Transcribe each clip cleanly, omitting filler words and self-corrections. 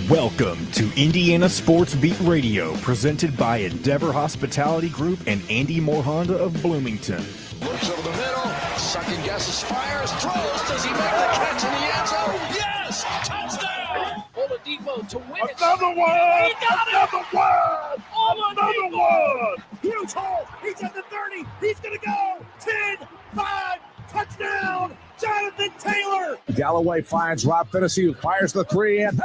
Welcome to Indiana Sports Beat Radio, presented by Endeavor Hospitality Group and Andy Moore Honda of Bloomington. Looks over the middle, second guesses, fires, throws. Does he make the catch in the end zone? Yes! Touchdown! Oladipo to win it. Another one! He got Another it! one! Another one! Huge hole! He's at the 30! He's gonna go! 10, 5, touchdown! Jonathan Taylor! Galloway finds Rob Finnessy, who fires the three, and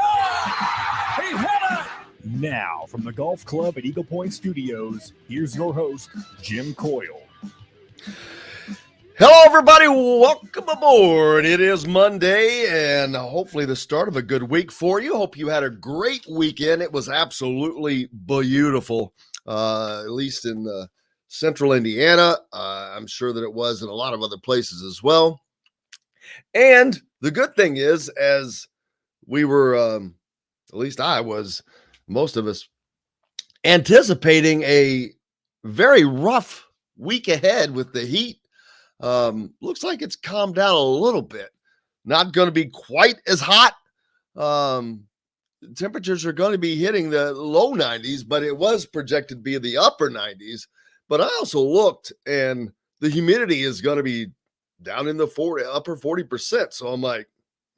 He hit it! Now, from the Golf Club at Eagle Point Studios, here's your host, Jim Coyle. Hello, everybody. Welcome aboard. It is Monday, and hopefully the start of a good week for you. Hope you had a great weekend. It was absolutely beautiful, at least in central Indiana. I'm sure that it was in a lot of other places as well. And the good thing is, as we were, at least I was, most of us, anticipating a very rough week ahead with the heat. Looks like it's calmed down a little bit. Not going to be quite as hot. Temperatures are going to be hitting the low 90s, but it was projected to be the upper 90s. But I also looked, and the humidity is going to be down in the upper 40%. So I'm like,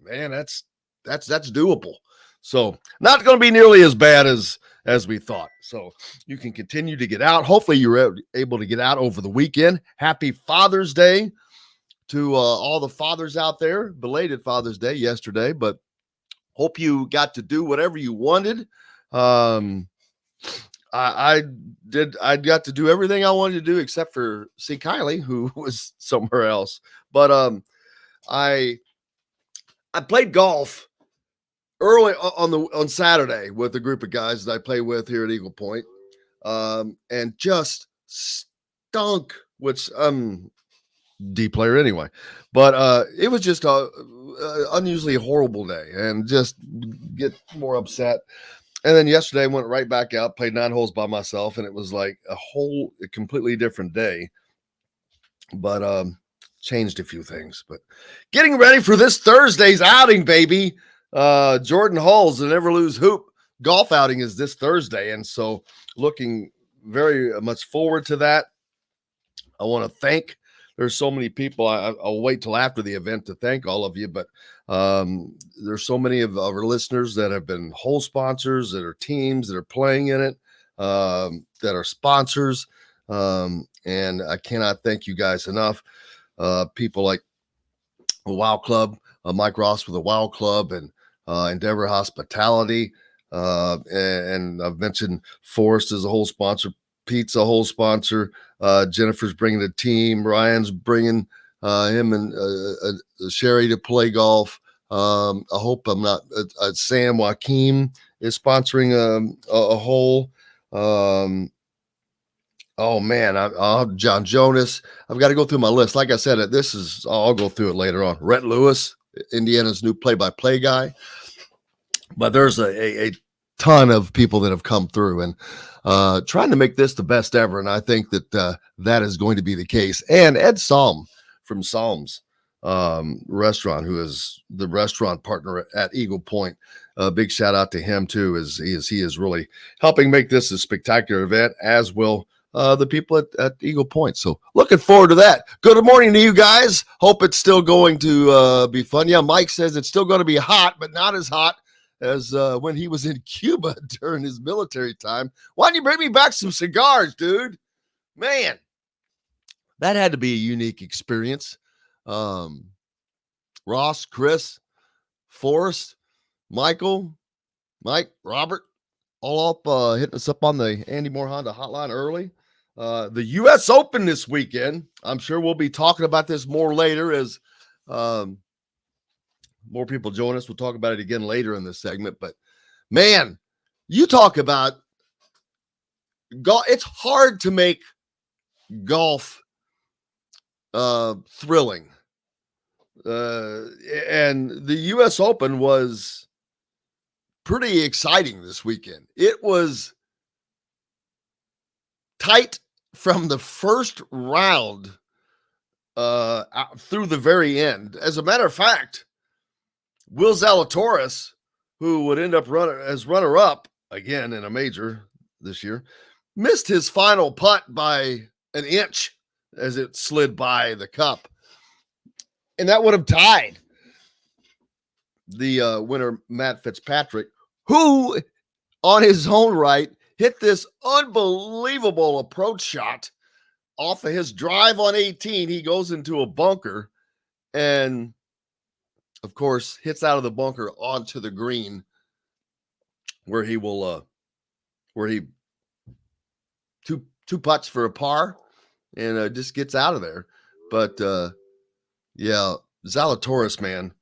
man, that's doable. So not going to be nearly as bad as we thought. So you can continue to get out. Hopefully you were able to get out over the weekend. Happy Father's Day to all the fathers out there. Belated Father's Day yesterday, but hope you got to do whatever you wanted. I got to do everything I wanted to do except for see Kylie, who was somewhere else. But I played golf early on Saturday with a group of guys that I play with here at Eagle Point, and just stunk, which I'm D player anyway, but it was just a unusually horrible day and just get more upset. And then yesterday I went right back out, played 9 holes by myself, and it was like a completely different day, but changed a few things. But getting ready for this Thursday's outing, baby. Jordan Hall's the Never Lose Hoop golf outing is this Thursday, and so looking very much forward to that. I want to thank, there's so many people. I'll wait till after the event to thank all of you, but there's so many of our listeners that have been hole sponsors, that are teams that are playing in it, that are sponsors, and I cannot thank you guys enough. People like the Wow Club, Mike Ross with the Wow Club, and Endeavor Hospitality, and I've mentioned Forrest as a whole sponsor, Pete's a whole sponsor, Jennifer's bringing a team, Ryan's bringing him and Sherry to play golf. I hope I'm not. Sam Joaquim is sponsoring a hole. Oh man, I'll have John Jonas. I've got to go through my list. Like I said, I'll go through it later on. Rhett Lewis, Indiana's new play-by-play guy. But there's a ton of people that have come through and trying to make this the best ever. And I think that that is going to be the case. And Ed Salm from Salm's Restaurant, who is the restaurant partner at Eagle Point. Big shout out to him too, as he is really helping make this a spectacular event, as will the people at Eagle Point. So looking forward to that. Good morning to you guys. Hope it's still going to be fun. Yeah, Mike says it's still going to be hot, but not as hot as when he was in Cuba during his military time. Why don't you bring me back some cigars, dude? Man, that had to be a unique experience. Ross, Chris, Forrest, Mike, Robert, all up hitting us up on the Andy Moore Honda hotline early. The U.S. Open this weekend. I'm sure we'll be talking about this more later as more people join us. We'll talk about it again later in this segment. But, man, you talk about golf. It's hard to make golf thrilling. And the U.S. Open was pretty exciting this weekend. It was tight from the first round through the very end. As a matter of fact, Will Zalatoris who would end up as runner-up again in a major this year, missed his final putt by an inch as it slid by the cup. And that would have tied the winner, Matt Fitzpatrick, who on his own right hit this unbelievable approach shot off of his drive on 18. He goes into a bunker and, of course, hits out of the bunker onto the green where he will, two putts for a par and just gets out of there. But, yeah, Zalatoris, man.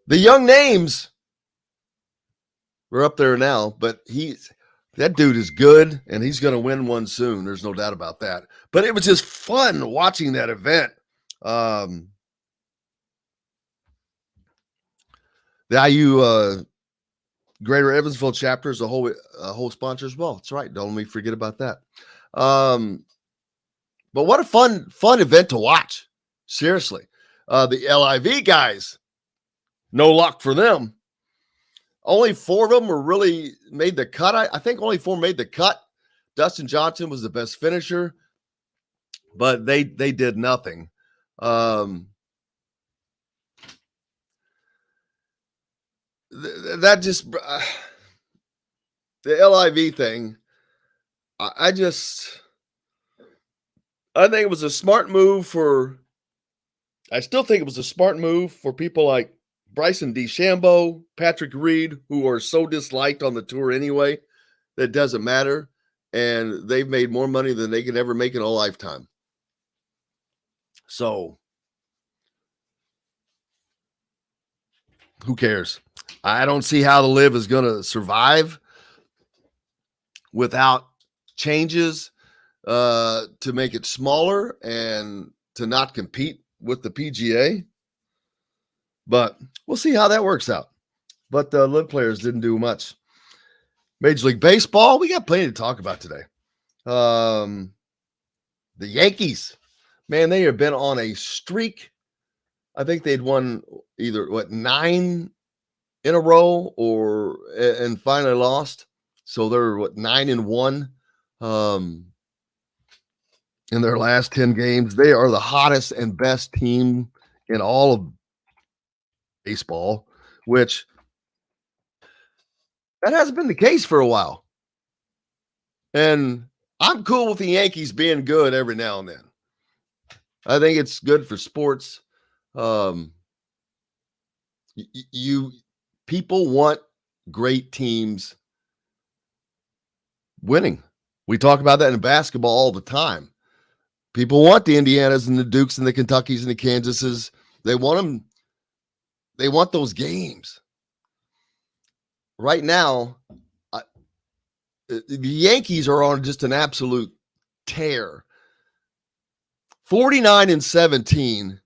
The young names are up there now, but that dude is good, and he's going to win one soon. There's no doubt about that. But it was just fun watching that event. The IU Greater Evansville chapter is a whole sponsor as well. That's right. Don't let me forget about that. But what a fun event to watch. Seriously. The LIV guys, no luck for them. Only 4 of them were really made the cut. I think only 4 made the cut. Dustin Johnson was the best finisher, but they did nothing. That just the LIV thing. I think it was a smart move I still think it was a smart move for people like Bryson DeChambeau, Patrick Reed, who are so disliked on the tour anyway, that doesn't matter. And they've made more money than they can ever make in a lifetime. So, who cares? I don't see how the LIV is going to survive without changes to make it smaller and to not compete with the PGA. But we'll see how that works out. But the LIV players didn't do much. Major League Baseball, we got plenty to talk about today. The Yankees, man, they have been on a streak. I think they'd won either 9 in a row and finally lost. So they're 9-1 in their last 10 games. They are the hottest and best team in all of baseball, which that hasn't been the case for a while. And I'm cool with the Yankees being good every now and then. I think it's good for sports. People want great teams winning. We talk about that in basketball all the time. People want the Indianas and the Dukes and the Kentuckys and the Kansases. They want them. They want those games. Right now, the Yankees are on just an absolute tear. 49-17.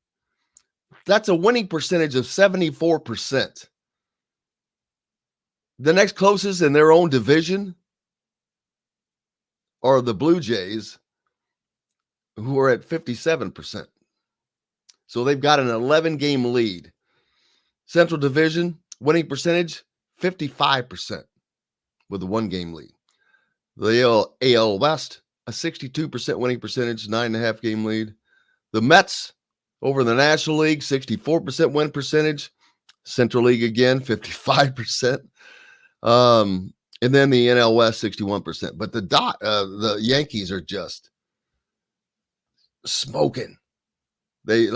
That's a winning percentage of 74%. The next closest in their own division are the Blue Jays, who are at 57%. So they've got an 11-game lead. Central Division, winning percentage, 55% with a 1-game lead. The AL West, a 62% winning percentage, 9.5-game lead. The Mets over in the National League, 64% win percentage. Central League again, 55%. And then the NL West, 61%. But the Yankees are just smoking. They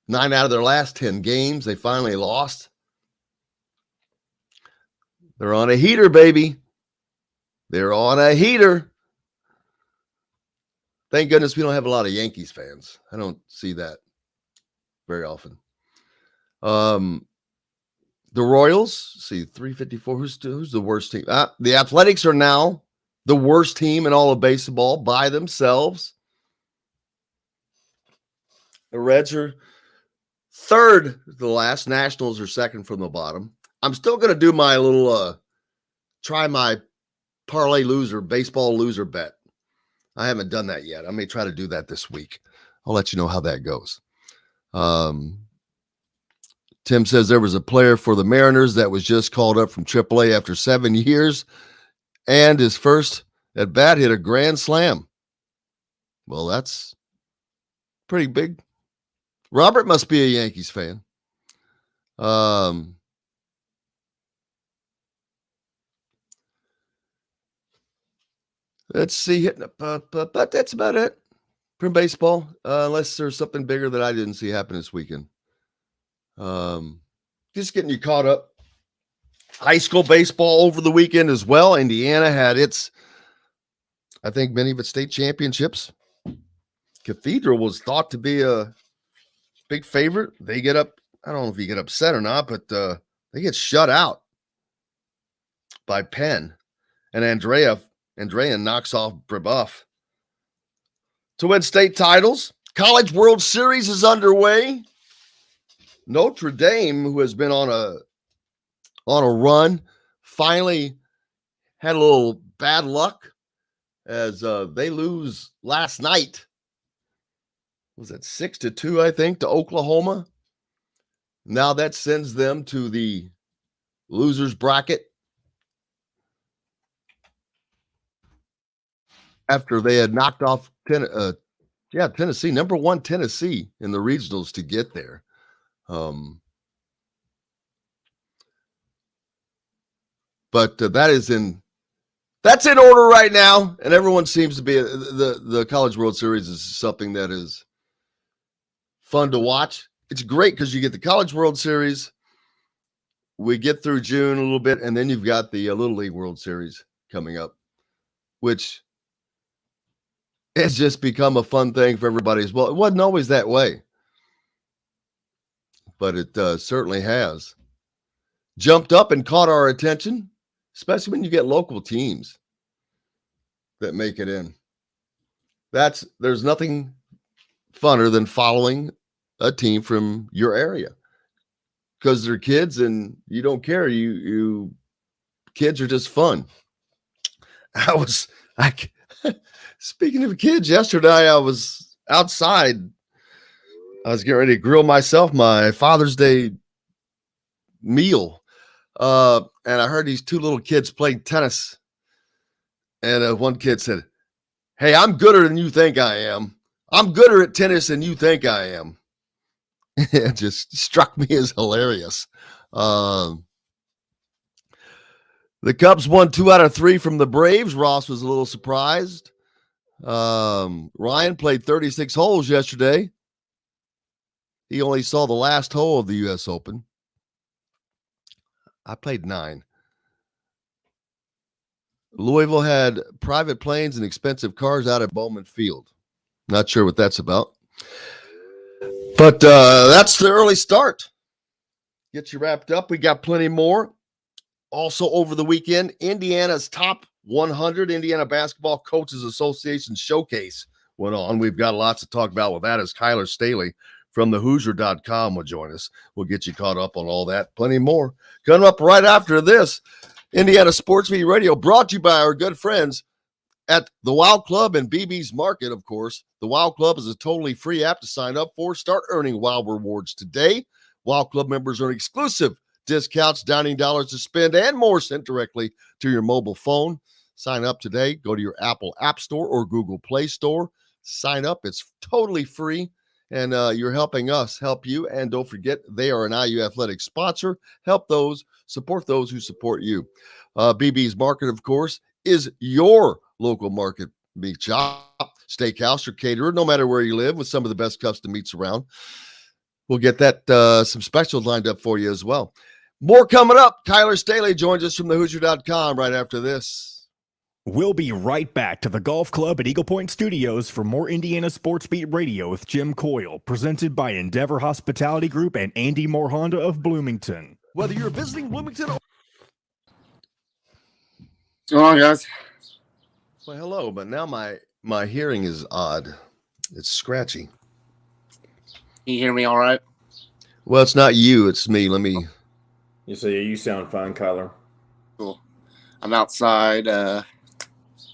9 out of their last 10 games, they finally lost. They're on a heater, baby. They're on a heater. Thank goodness we don't have a lot of Yankees fans. I don't see that very often. The Royals, see, 354. Who's the worst team? The Athletics are now the worst team in all of baseball by themselves. The Reds are third to the last. Nationals are second from the bottom. I'm still going to do my little try my parlay loser, baseball loser bet. I haven't done that yet. I may try to do that this week. I'll let you know how that goes. Tim says there was a player for the Mariners that was just called up from AAA after 7 years, and his first at bat hit a grand slam. Well, that's pretty big. Robert must be a Yankees fan. Let's see, hitting up, but that's about it from baseball, unless there's something bigger that I didn't see happen this weekend. Just getting you caught up. High school baseball over the weekend as well. Indiana had I think many of its state championships. Cathedral was thought to be a big favorite. They get up. I don't know if you get upset or not, but they get shut out by Penn. And Andrea knocks off Brebeuf to win state titles. College World Series is underway. Notre Dame, who has been on a run, finally had a little bad luck as they lose last night. Was it 6-2, I think, to Oklahoma? Now that sends them to the losers bracket after they had knocked off Tennessee, number 1 Tennessee in the regionals to get there. But that's in order right now, and everyone seems to be the College World Series is something that is fun to watch. It's great because you get the College World Series. We get through June a little bit, and then you've got the Little League World Series coming up, which has just become a fun thing for everybody as well. It wasn't always that way, but it certainly has jumped up and caught our attention, especially when you get local teams that make it in. There's nothing funner than following a team from your area because they're kids and you don't care. You kids are just fun. Speaking of kids, yesterday I was outside. I was getting ready to grill myself my Father's Day meal. And I heard these two little kids playing tennis. And one kid said, "Hey, I'm gooder than you think I am. I'm gooder at tennis than you think I am." It just struck me as hilarious. The Cubs won 2 out of 3 from the Braves. Ross was a little surprised. Ryan played 36 holes yesterday. He only saw the last hole of the U.S. Open. I played 9. Louisville had private planes and expensive cars out at Bowman Field. Not sure what that's about. But that's the early start. Get you wrapped up. We got plenty more. Also over the weekend, Indiana's top 100 Indiana Basketball Coaches Association Showcase went on. We've got lots to talk about with that as Kyler Staley from the Hoosier.com will join us. We'll get you caught up on all that. Plenty more. Coming up right after this, Indiana Sports Media Radio brought to you by our good friends at the Wild Club and BB's Market, of course. The Wild Club is a totally free app to sign up for. Start earning Wild rewards today. Wild Club members earn exclusive discounts, dining dollars to spend, and more sent directly to your mobile phone. Sign up today. Go to your Apple App Store or Google Play Store. Sign up. It's totally free, and you're helping us help you. And don't forget, they are an IU Athletics sponsor. Support those who support you. BB's Market, of course, is your local market meat shop, steakhouse, or caterer, no matter where you live, with some of the best custom meats around. We'll get that some specials lined up for you as well. More coming up. Kyler Staley joins us from the Hoosier.com right after this. We'll be right back to the Golf Club at Eagle Point Studios for more Indiana Sports Beat Radio with Jim Coyle, presented by Endeavor Hospitality Group and Andy Moore Honda of Bloomington. Whether you're visiting Bloomington or... What's going on, guys? Well, hello, but now my hearing is odd. It's scratchy. Can you hear me all right? Well, it's not you. It's me. Let me... You sound fine, Kyler. Cool. I'm outside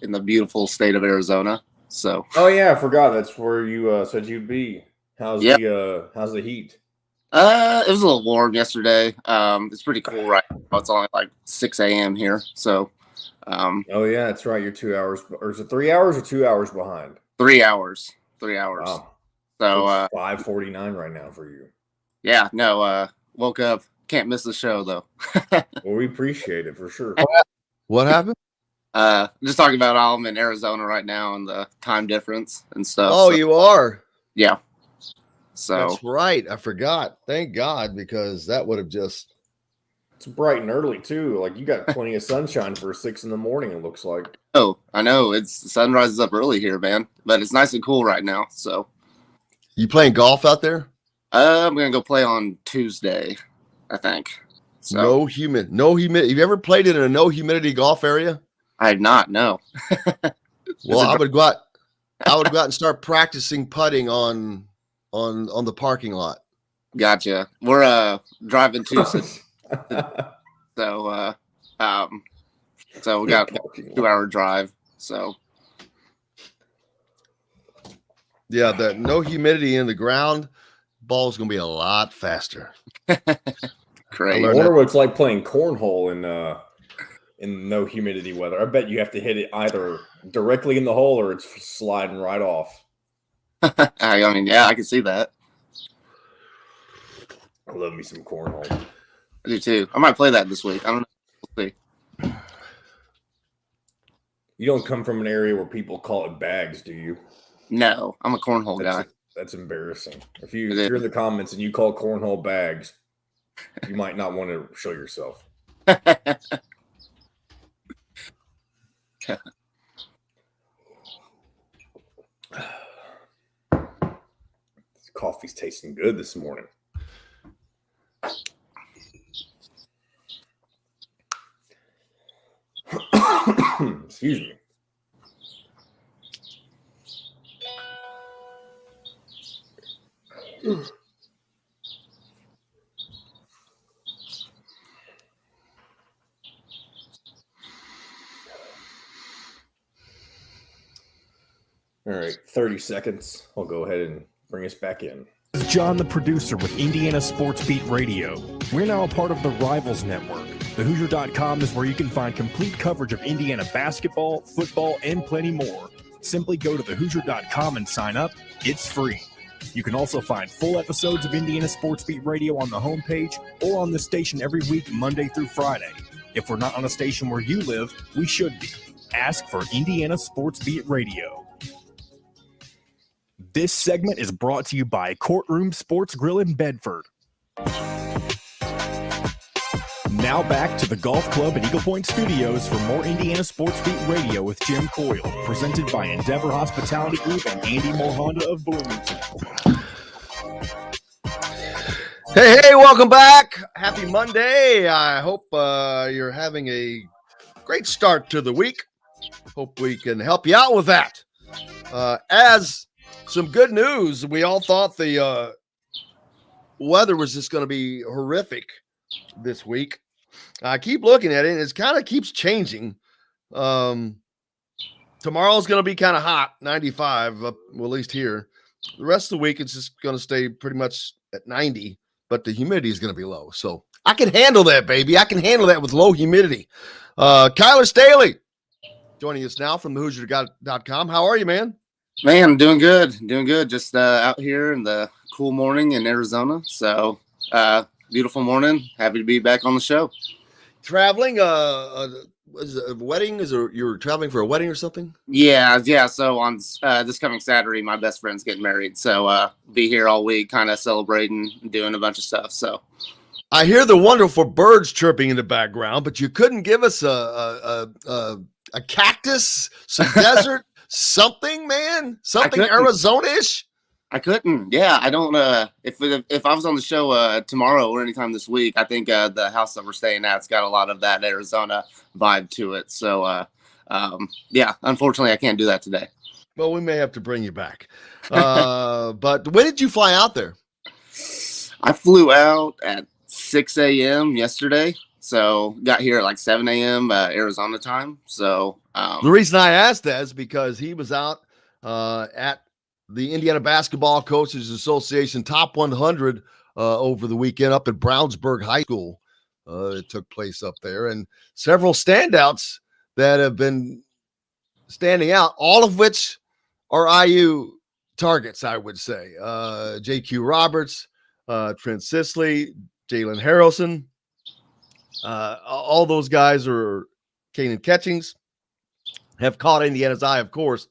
in the beautiful state of Arizona. So. Oh yeah, I forgot. That's where you said you'd be. How's the heat? It was a little warm yesterday. It's pretty cool right now. It's only like 6 a.m. here. So, Oh yeah, that's right. You're 2 hours, or is it 3 hours or 2 hours behind? 3 hours. 3 hours. Wow. So, 5:49 right now for you. yeah, no, woke up. Can't miss the show though. Well, we appreciate it for sure. What happened? Just talking about how I'm in Arizona right now and the time difference and stuff. Oh, so, you are. yeah. So That's right. I forgot. Thank God, because that would have just. It's bright and early too. Like you got plenty of sunshine for 6 in the morning. It looks like. oh, I know the sun rises up early here, man. But it's nice and cool right now. So You playing golf out there? I'm gonna go play on Tuesday, I think. So No humidity. Have you ever played in a no humidity golf area? I have not. No. Well, I would go out. And start practicing putting on the parking lot. Gotcha. We're driving to so so we got a 2-hour drive. So Yeah, the no humidity in the ground, ball's gonna be a lot faster. great. I wonder what it's like playing cornhole in no humidity weather. I bet you have to hit it either directly in the hole or it's sliding right off. I mean, yeah, I can see that. I love me some cornhole. I do too. I might play that this week. I don't know. We'll see. You don't come from an area where people call it bags, do you? No, I'm a cornhole guy. That's embarrassing. If you're in the comments and you call cornhole bags, you might not want to show yourself. This coffee's tasting good this morning. Excuse me. All right, 30 seconds. I'll go ahead and bring us back in. This is John, the producer with Indiana Sports Beat Radio. We're now a part of the Rivals Network. TheHoosier.com is where you can find complete coverage of Indiana basketball, football, and plenty more. Simply go to TheHoosier.com and sign up. It's free. You can also find full episodes of Indiana Sports Beat Radio on the homepage or on the station every week, Monday through Friday. If we're not on a station where you live, we should be. Ask for Indiana Sports Beat Radio. This segment is brought to you by Courtroom Sports Grill in Bedford. Now back to the Golf Club at Eagle Point Studios for more Indiana Sports Beat Radio with Jim Coyle, presented by Endeavor Hospitality Group and Andy Moore Honda of Bloomington. Hey, welcome back. Happy Monday. I hope you're having a great start to the week. Hope we can help you out with that. As some good news, we all thought the weather was just going to be horrific this week. I keep looking at it, and it kind of keeps changing. Tomorrow's going to be kind of hot, 95, well, at least here. The rest of the week, it's just going to stay pretty much at 90, but the humidity is going to be low. So I can handle that, baby. I can handle that with low humidity. Kyler Staley joining us now from thehoosier.com. How are you, man? Man, doing good. Just out here in the cool morning in Arizona. So beautiful morning. Happy to be back on the show. Traveling, was it a wedding? You're traveling for a wedding or something? Yeah. So on this coming Saturday, my best friend's getting married. So be here all week, kind of celebrating, doing a bunch of stuff. So I hear the wonderful birds chirping in the background, but you couldn't give us a cactus, some desert, something, man, something Arizona-ish. I couldn't. Yeah, I don't. If I was on the show tomorrow or anytime this week, I think the house that we're staying at's got a lot of that Arizona vibe to it. So, yeah, unfortunately, I can't do that today. Well, we may have to bring you back. But when did you fly out there? I flew out at 6 a.m. yesterday. So got here at like 7 a.m. Arizona time. So the reason I asked that is because he was out at the Indiana Basketball Coaches Association Top 100 over the weekend up at Brownsburg High School. It took place up there, and several standouts that have been standing out, all of which are IU targets, I would say. J.Q. Roberts, Trent Sisley, Jalen Harrelson, all those guys are Kanan Catchings have caught Indiana's eye, of course.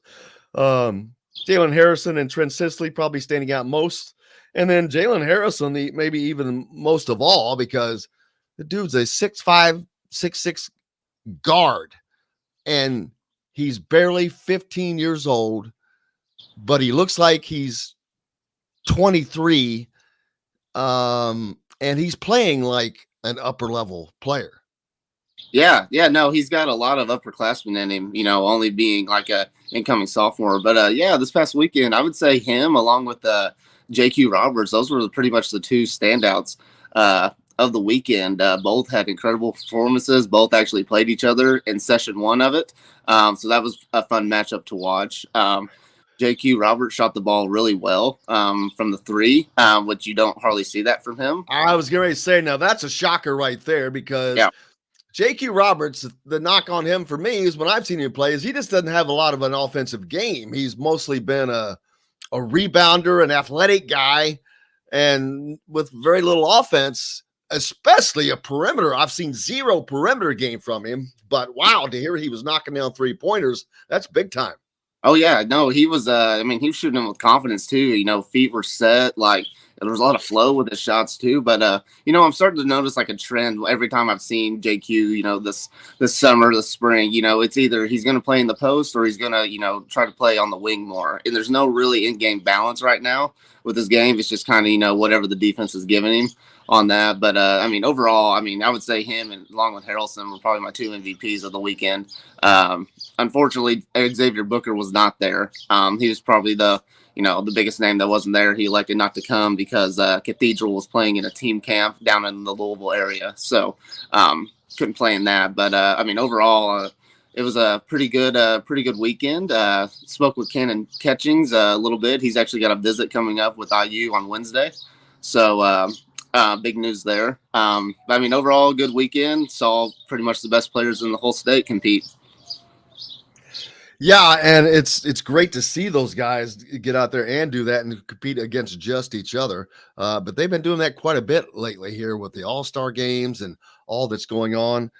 Jalen Harrison and Trent Sisley probably standing out most. And then Jalen Harrison, maybe even most of all, because the dude's a 6'5", 6'6" guard. And he's barely 15 years old, but he looks like he's 23. And he's playing like an upper level player. Yeah, no, he's got a lot of upperclassmen in him, only being like a incoming sophomore. But this past weekend, I would say him along with J.Q. Roberts, those were pretty much the two standouts of the weekend. Both had incredible performances. Both actually played each other in session one of it. So that was a fun matchup to watch. J.Q. Roberts shot the ball really well from the three, which you don't hardly see that from him. I was getting ready to say, now that's a shocker right there, because J.Q. Roberts, the knock on him for me is when I've seen him play is he just doesn't have a lot of an offensive game. He's mostly been a rebounder, an athletic guy, and with very little offense, especially a perimeter. I've seen zero perimeter game from him, but wow, to hear he was knocking down 3-pointers, that's big time. Oh yeah, no, he was, he was shooting them with confidence too. Feet were set, like there was a lot of flow with his shots too. But, I'm starting to notice like a trend every time I've seen JQ, this summer, this spring, it's either he's going to play in the post or he's going to, try to play on the wing more. And there's no really in-game balance right now with his game. It's just kind of, whatever the defense is giving him on that. But, overall, I would say him and along with Harrelson were probably my two MVPs of the weekend. Unfortunately, Xavier Booker was not there. He was probably the biggest name that wasn't there. He elected not to come because Cathedral was playing in a team camp down in the Louisville area. So couldn't play in that. But, overall, it was a pretty good weekend. Spoke with Kanan Catchings a little bit. He's actually got a visit coming up with IU on Wednesday. So big news there. Overall, good weekend. Saw pretty much the best players in the whole state compete. Yeah, and it's great to see those guys get out there and do that and compete against just each other. But they've been doing that quite a bit lately here with the All-Star games and all that's going on.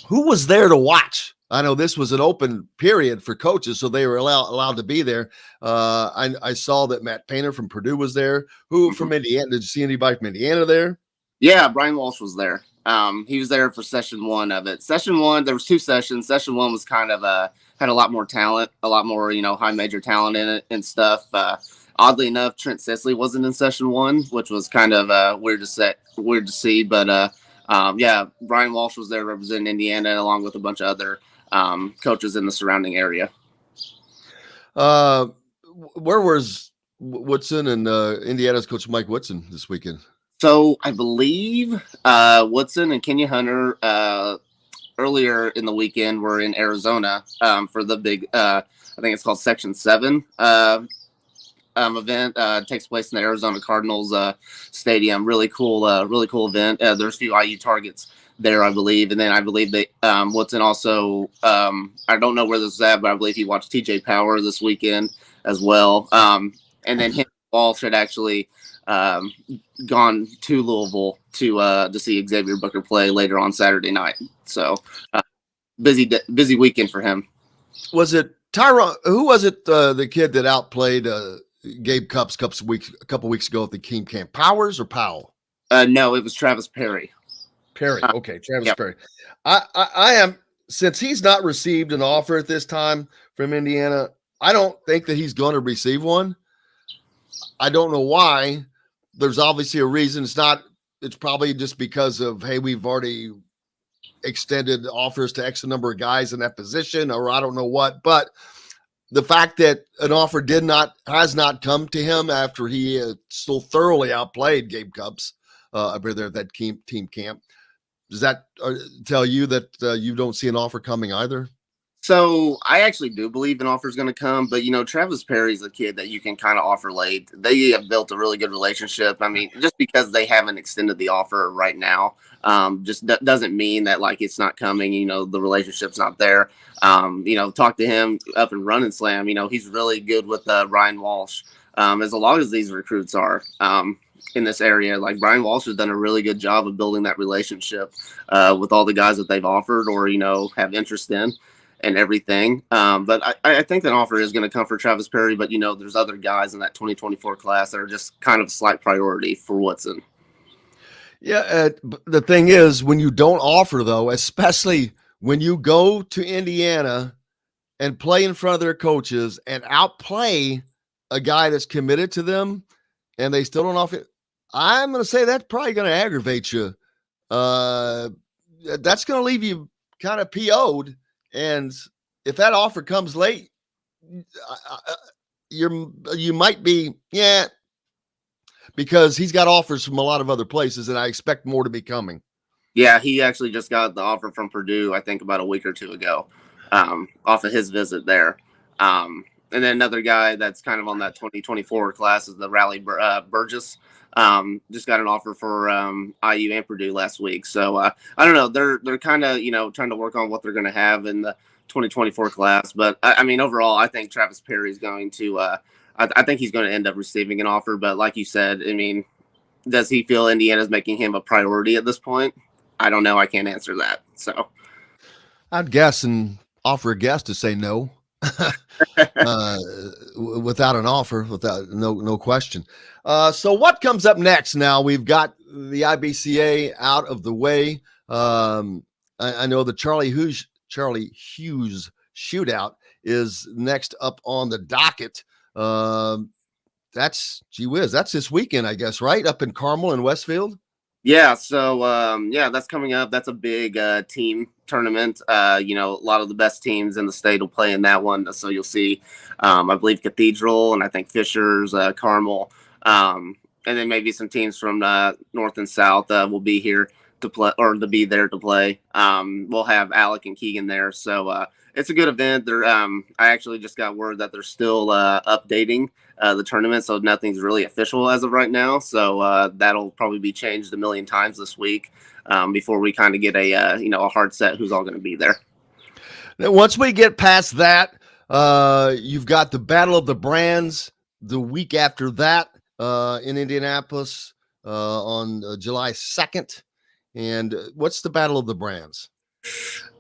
Who was there to watch? I know this was an open period for coaches, so they were allowed to be there. I saw that Matt Painter from Purdue was there. Who from Indiana? Did you see anybody from Indiana there? Yeah, Brian Walsh was there. He was there for session one of it. Session one, there was two sessions. Session one was kind of had a lot more talent, a lot more, high major talent in it and stuff. Oddly enough, Trent Sisley wasn't in session one, which was kind of weird to see. But Brian Walsh was there representing Indiana along with a bunch of other coaches in the surrounding area. Where was Woodson and Indiana's coach Mike Woodson this weekend? So I believe Woodson and Kenya Hunter earlier in the weekend were in Arizona for the big, I think it's called Section 7 event. Takes place in the Arizona Cardinals stadium. Really cool event. There's a few IU targets there, I believe. And then I believe that Woodson also, I don't know where this is at, but I believe he watched TJ Power this weekend as well. And then him Walsh had actually gone to Louisville to see Xavier Booker play later on Saturday night. So busy weekend for him. Was it Tyron? Who was it? The kid that outplayed Gabe Cupps a couple weeks ago at the King Camp? Powers or Powell? No, it was Travis Perry. Perry. Okay, Travis Perry. I am, since he's not received an offer at this time from Indiana, I don't think that he's going to receive one. I don't know why. There's obviously a reason. It's probably just because of, hey, we've already extended offers to X number of guys in that position, or I don't know what. But the fact that an offer has not come to him after he so thoroughly outplayed Gabe Cupps over there at that team camp, does that tell you that you don't see an offer coming either? So I actually do believe an offer is going to come, but Travis Perry's a kid that you can kind of offer late. They have built a really good relationship. I mean, just because they haven't extended the offer right now, just doesn't mean that like it's not coming. The relationship's not there. Talk to him up and running slam. He's really good with Ryan Walsh. As a lot as these recruits are in this area, like Brian Walsh has done a really good job of building that relationship with all the guys that they've offered or have interest in. And everything. But I think that offer is going to come for Travis Perry, but there's other guys in that 2024 class that are just kind of a slight priority for Woodson. Yeah. The thing is, when you don't offer though, especially when you go to Indiana and play in front of their coaches and outplay a guy that's committed to them and they still don't offer, I'm going to say that's probably going to aggravate you. That's going to leave you kind of PO'd. And if that offer comes late, you might be, because he's got offers from a lot of other places, and I expect more to be coming. Yeah, he actually just got the offer from Purdue, I think about a week or two ago, off of his visit there. And then another guy that's kind of on that 2024 class is the Rally Burgess. Just got an offer for IU and Purdue last week. So I don't know. They're kind of trying to work on what they're going to have in the 2024 class. But I mean, overall, I think Travis Perry is going to. I think he's going to end up receiving an offer. But like you said, I mean, does he feel Indiana's making him a priority at this point? I don't know. I can't answer that. So I'd guess and offer a guess to say no. Without an offer, without no question. So what comes up next? Now we've got the IBCA out of the way. I know the Charlie Hughes shootout is next up on the docket. That's gee whiz. That's this weekend, I guess, right? Up in Carmel and Westfield. Yeah, so that's coming up. That's a big team tournament. A lot of the best teams in the state will play in that one. So you'll see, I believe Cathedral and I think Fishers, Carmel, and then maybe some teams from North and South will be here to play or to be there to play. We'll have Alec and Keegan there. So it's a good event. I actually just got word that they're still updating the tournament, so nothing's really official as of right now. So that'll probably be changed a million times this week before we kind of get a hard set who's all going to be there. Now, once we get past that, you've got the Battle of the Brands the week after that in Indianapolis on July 2nd. And what's the Battle of the Brands?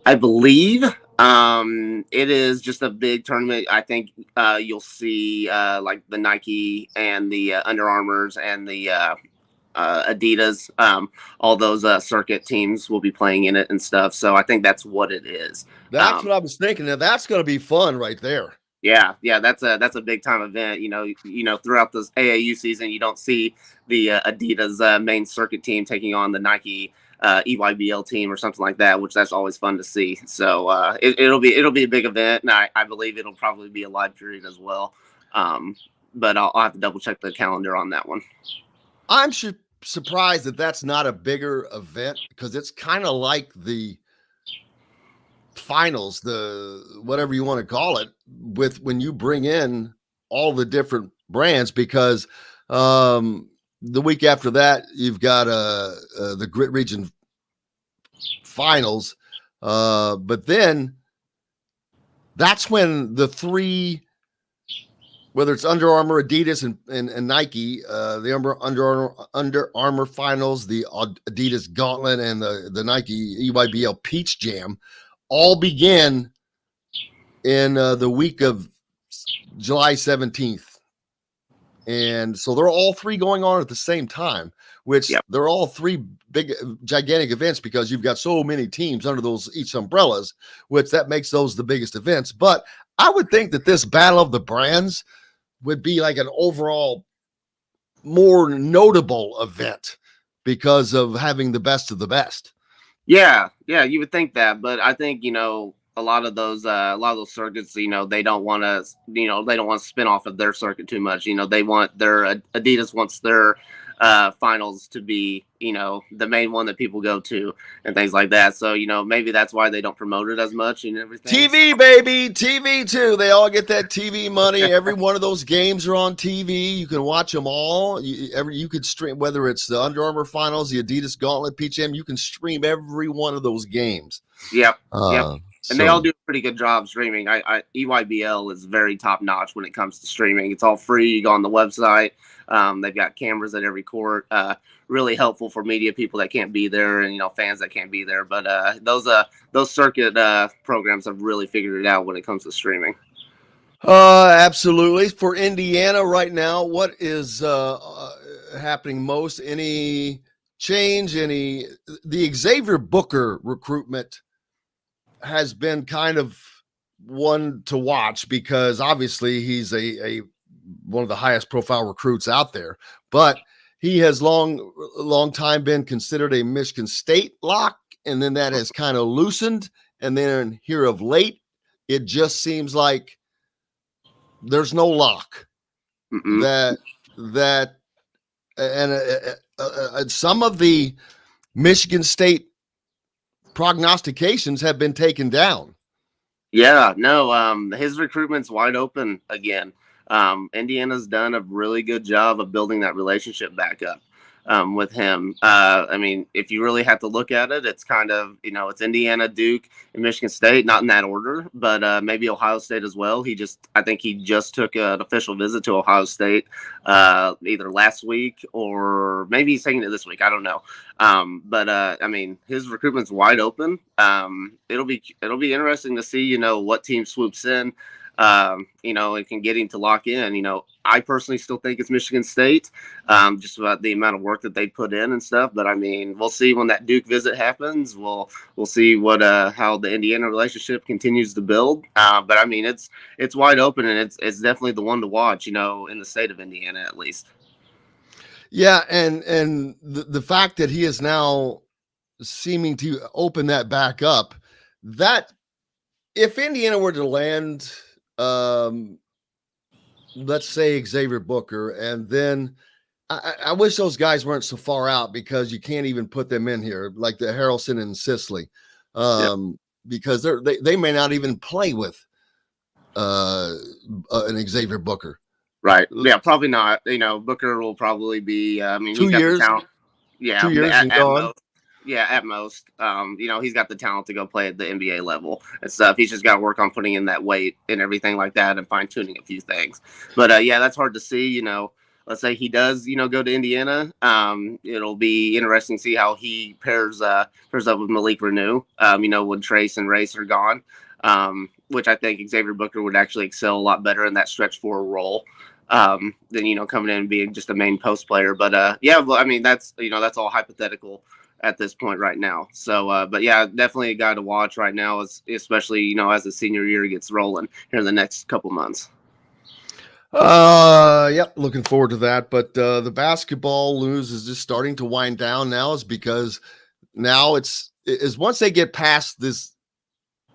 I believe it is just a big tournament. I think you'll see like the Nike and the Under Armours and the Adidas. All those circuit teams will be playing in it and stuff. So I think that's what it is. That's what I was thinking. Now that's going to be fun right there. Yeah, that's a big time event. Throughout this AAU season, you don't see the Adidas main circuit team taking on the Nike EYBL team or something like that, which that's always fun to see. So it'll be a big event, and I believe it'll probably be a live period as well. But I'll have to double check the calendar on that one. I'm surprised that that's not a bigger event because it's kind of like the finals, the whatever you want to call it, with when you bring in all the different brands, because the week after that you've got the Grit Region finals, but then that's when the three, whether it's Under Armour, Adidas, and Nike, the Under Armour finals, the Adidas Gauntlet, and the Nike EYBL Peach Jam all begin in the week of July 17th. And so they're all three going on at the same time, which they're all three big, gigantic events because you've got so many teams under those each umbrellas, which that makes those the biggest events. But I would think that this Battle of the Brands would be like an overall more notable event because of having the best of the best. Yeah, you would think that, but I think a lot of those circuits, they don't want to, spin off of their circuit too much. They want their Adidas wants their finals to be, the main one that people go to and things like that. So, maybe that's why they don't promote it as much and everything. TV, baby, TV too. They all get that TV money. Every one of those games are on TV. You can watch them all. You could stream, whether it's the Under Armour finals, the Adidas Gauntlet, PGM, you can stream every one of those games. Yep. And they all do a pretty good job streaming. EYBL is very top notch when it comes to streaming. It's all free. You go on the website. They've got cameras at every court. Really helpful for media people that can't be there and fans that can't be there. But those circuit programs have really figured it out when it comes to streaming. Absolutely. For Indiana right now, what is happening most? Any change? The Xavier Booker recruitment has been kind of one to watch because obviously he's a one of the highest profile recruits out there, but he has long time been considered a Michigan State lock, and then that has kind of loosened, and then here of late it just seems like there's no lock. Mm-mm. And some of the Michigan State prognostications have been taken down. Yeah, no, his recruitment's wide open again. Indiana's done a really good job of building that relationship back up with him. I mean, if you really have to look at it, it's kind of, it's Indiana, Duke, and Michigan State, not in that order, but maybe Ohio State as well. I think he just took an official visit to Ohio State either last week or maybe he's taking it this week. I don't know. But I mean, his recruitment's wide open. It'll be interesting to see, what team swoops in. And can get him to lock in. I personally still think it's Michigan State, just about the amount of work that they put in and stuff. But I mean, we'll see when that Duke visit happens. We'll see what how the Indiana relationship continues to build. But I mean, it's wide open and it's definitely the one to watch. In the state of Indiana at least. Yeah, and the fact that he is now seeming to open that back up, that if Indiana were to land. Let's say Xavier Booker, and then I wish those guys weren't so far out because you can't even put them in here like the Harrelson and Sisley, because they may not even play with an Xavier Booker. Right. Yeah, probably not. Booker will probably be. I mean, 2 years. 2 years and gone. Most. Yeah, at most. He's got the talent to go play at the NBA level and stuff. He's just got to work on putting in that weight and everything like that and fine tuning a few things. But yeah, that's hard to see. Let's say he does, go to Indiana. It'll be interesting to see how he pairs up with Malik Renew. When Trace and Race are gone, which I think Xavier Booker would actually excel a lot better in that stretch four role. Than coming in and being just a main post player. But yeah, well, I mean that's all hypothetical at this point right now. So, but yeah, definitely a guy to watch right now, especially, as the senior year gets rolling here in the next couple months. Yep. Looking forward to that. But, the basketball news is just starting to wind down now is because now it's once they get past this,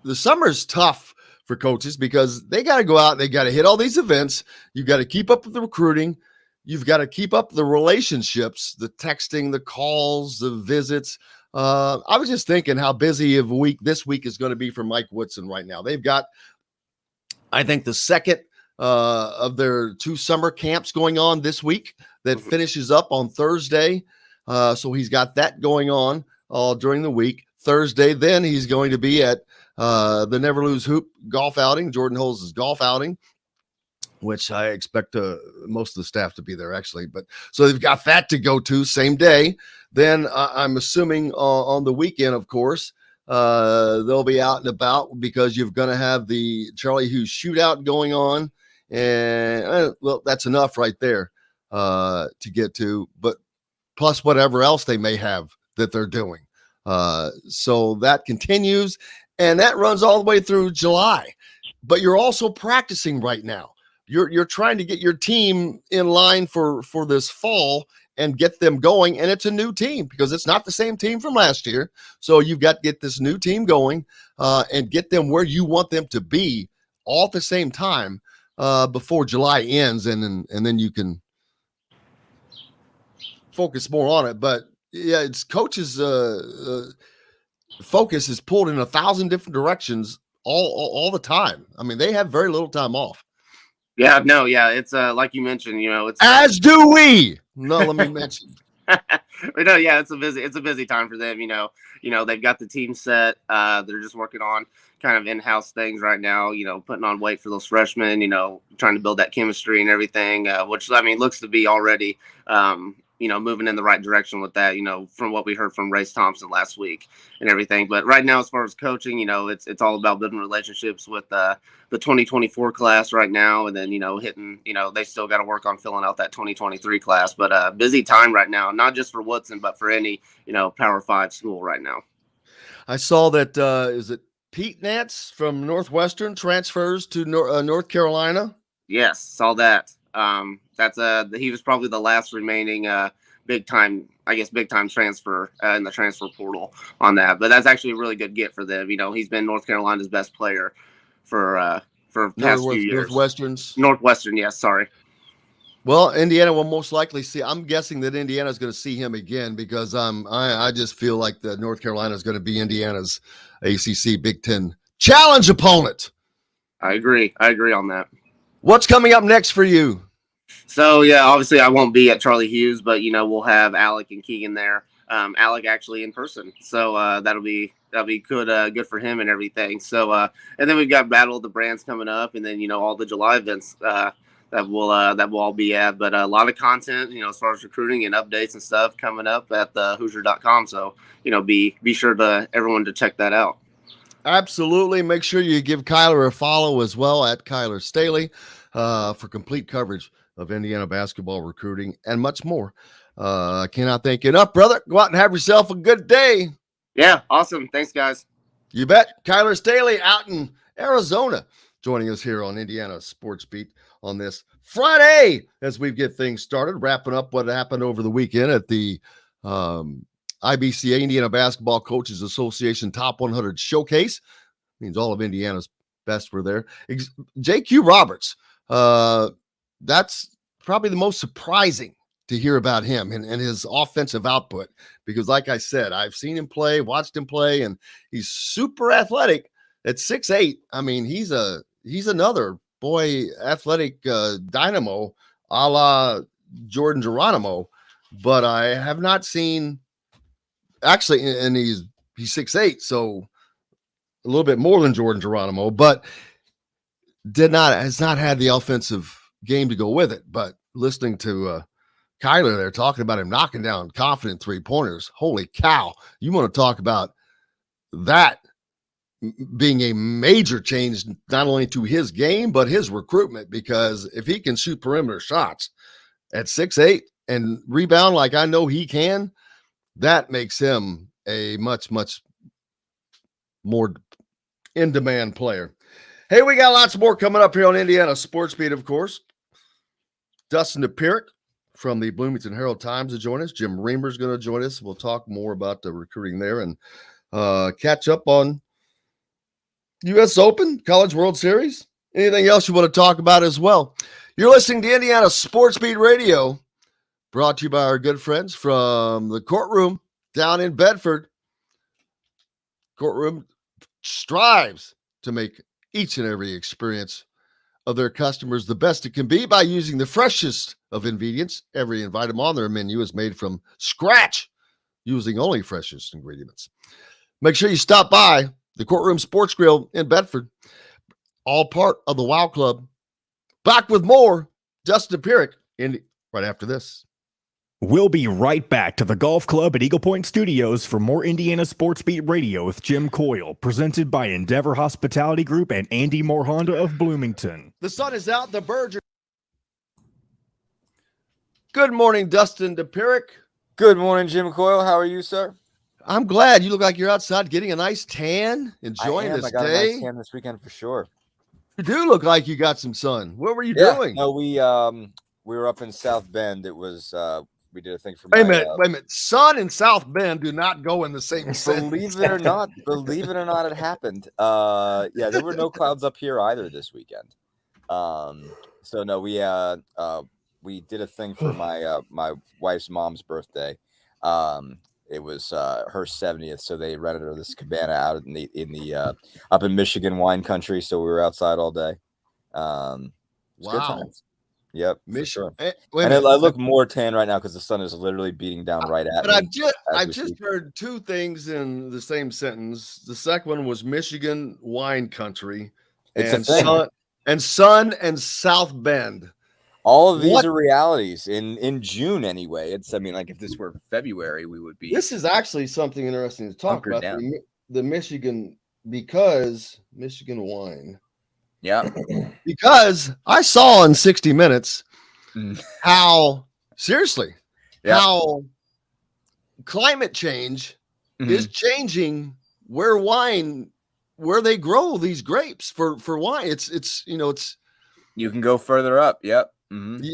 the summer's tough for coaches because they got to go out, they got to hit all these events. You got to keep up with the recruiting. You've got to keep up the relationships, the texting, the calls, the visits. I was just thinking how busy of a week this week is going to be for Mike Woodson right now. They've got, I think, the second of their 2 summer camps going on this week that finishes up on Thursday. So he's got that going on all during the week. Thursday, then he's going to be at the Never Lose Hoop golf outing, Jordan Holmes' golf outing, which I expect most of the staff to be there actually. But so they've got that to go to same day. Then I'm assuming on the weekend, of course, they'll be out and about because you're going to have the Charlie Hughes shootout going on. And well, that's enough right there to get to, but plus whatever else they may have that they're doing. So that continues and that runs all the way through July, but you're also practicing right now. You're trying to get your team in line for this fall and get them going. And it's a new team because it's not the same team from last year. So you've got to get this new team going and get them where you want them to be all at the same time before July ends. And then you can focus more on it. But yeah, it's coaches' focus is pulled in 1,000 different directions all the time. I mean, they have very little time off. Yeah, no, yeah, it's like you mentioned, it's As do we. No, let me mention. But no, yeah, it's a busy time for them. They've got the team set. They're just working on kind of in-house things right now. Putting on weight for those freshmen. Trying to build that chemistry and everything, which looks to be already. Moving in the right direction with that. From what we heard from Race Thompson last week and everything. But right now, as far as coaching, it's all about building relationships with the 2024 class right now, and then hitting. They still got to work on filling out that 2023 class. But busy time right now, not just for Woodson, but for any Power 5 school right now. I saw that. Is it Pete Nance from Northwestern transfers to North Carolina? Yes, saw that. He was probably the last remaining big time transfer in the transfer portal on that. But that's actually a really good get for them. He's been North Carolina's best player for past few years. Northwestern, yes, sorry. Well, Indiana will most likely see. I'm guessing that Indiana is going to see him again because I just feel like the North Carolina is going to be Indiana's ACC Big Ten challenge opponent. I agree on that. What's coming up next for you? So, yeah, obviously I won't be at Charlie Hughes, but, we'll have Alec and Keegan there. Alec actually in person. So that'll be good for him and everything. So, and then we've got Battle of the Brands coming up, and then, all the July events that we'll all be at. But a lot of content, as far as recruiting and updates and stuff coming up at the Hoosier.com. So, be sure to everyone to check that out. Absolutely. Make sure you give Kyler a follow as well at Kyler Staley for complete coverage of Indiana basketball recruiting and much more. I cannot thank you enough, brother. Go out and have yourself a good day. Yeah, awesome. Thanks, guys. You bet. Kyler Staley out in Arizona joining us here on Indiana Sports Beat on this Friday as we get things started, wrapping up what happened over the weekend at the IBCA, Indiana Basketball Coaches Association Top 100 Showcase. Means all of Indiana's best were there. JQ Roberts, that's probably the most surprising to hear about him and his offensive output, because like I said, I've seen him play, watched him play, and he's super athletic at 6'8". I mean, he's another boy athletic dynamo a la Jordan Geronimo, but I have not seen actually, and he's 6'8", so a little bit more than Jordan Geronimo, but has not had the offensive game to go with it. But listening to Kyler there talking about him knocking down confident 3-pointers, holy cow. You want to talk about that being a major change, not only to his game, but his recruitment, because if he can shoot perimeter shots at 6'8" and rebound like I know he can, that makes him a much, much more in-demand player. Hey, we got lots more coming up here on Indiana Sports Beat, of course. Dustin Dopirak from the Bloomington Herald-Times to join us. Jim Reamer is going to join us. We'll talk more about the recruiting there and catch up on U.S. Open, College World Series. Anything else you want to talk about as well? You're listening to Indiana Sports Beat Radio, brought to you by our good friends from the Courtroom down in Bedford. Courtroom strives to make each and every experience of their customers the best it can be by using the freshest of ingredients. Every item on their menu is made from scratch using only freshest ingredients. Make sure you stop by the Courtroom Sports Grill in Bedford, all part of the WOW Club. Back with more Dustin Dopirak right after this. We'll be right back to the Golf Club at Eagle Point Studios for more Indiana Sports Beat Radio with Jim Coyle, presented by Endeavor Hospitality Group and Andy Moore Honda of Bloomington. The sun is out, the birds are... Good morning, Dustin Dopirak. Good morning, Jim Coyle. How are you, sir? I'm glad. You look like you're outside getting a nice tan, enjoying this I got day. a nice tan this weekend for sure. You do look like you got some sun. What were you doing? No, we were up in South Bend. It was we did a thing for wait a minute. Sun and South Bend do not go in the same sentence. Believe it or not, it happened. Yeah, there were no clouds up here either this weekend. So no, we we did a thing for my my wife's mom's birthday. It was her 70th, so they rented her this cabana out in the up in Michigan wine country. So we were outside all day. It was good times. Yep, for sure. And I look more tan right now because the sun is literally beating down right at me. But I just heard two things in the same sentence. The second one was Michigan wine country, and sun and South Bend. All of these are realities in June anyway. It's, I mean, like if this were February, we would be. This is actually something interesting to talk about. The Michigan, because Michigan wine. Yeah. Because I saw in 60 Minutes how climate change is changing where they grow these grapes for wine. It's you can go further up. Yep.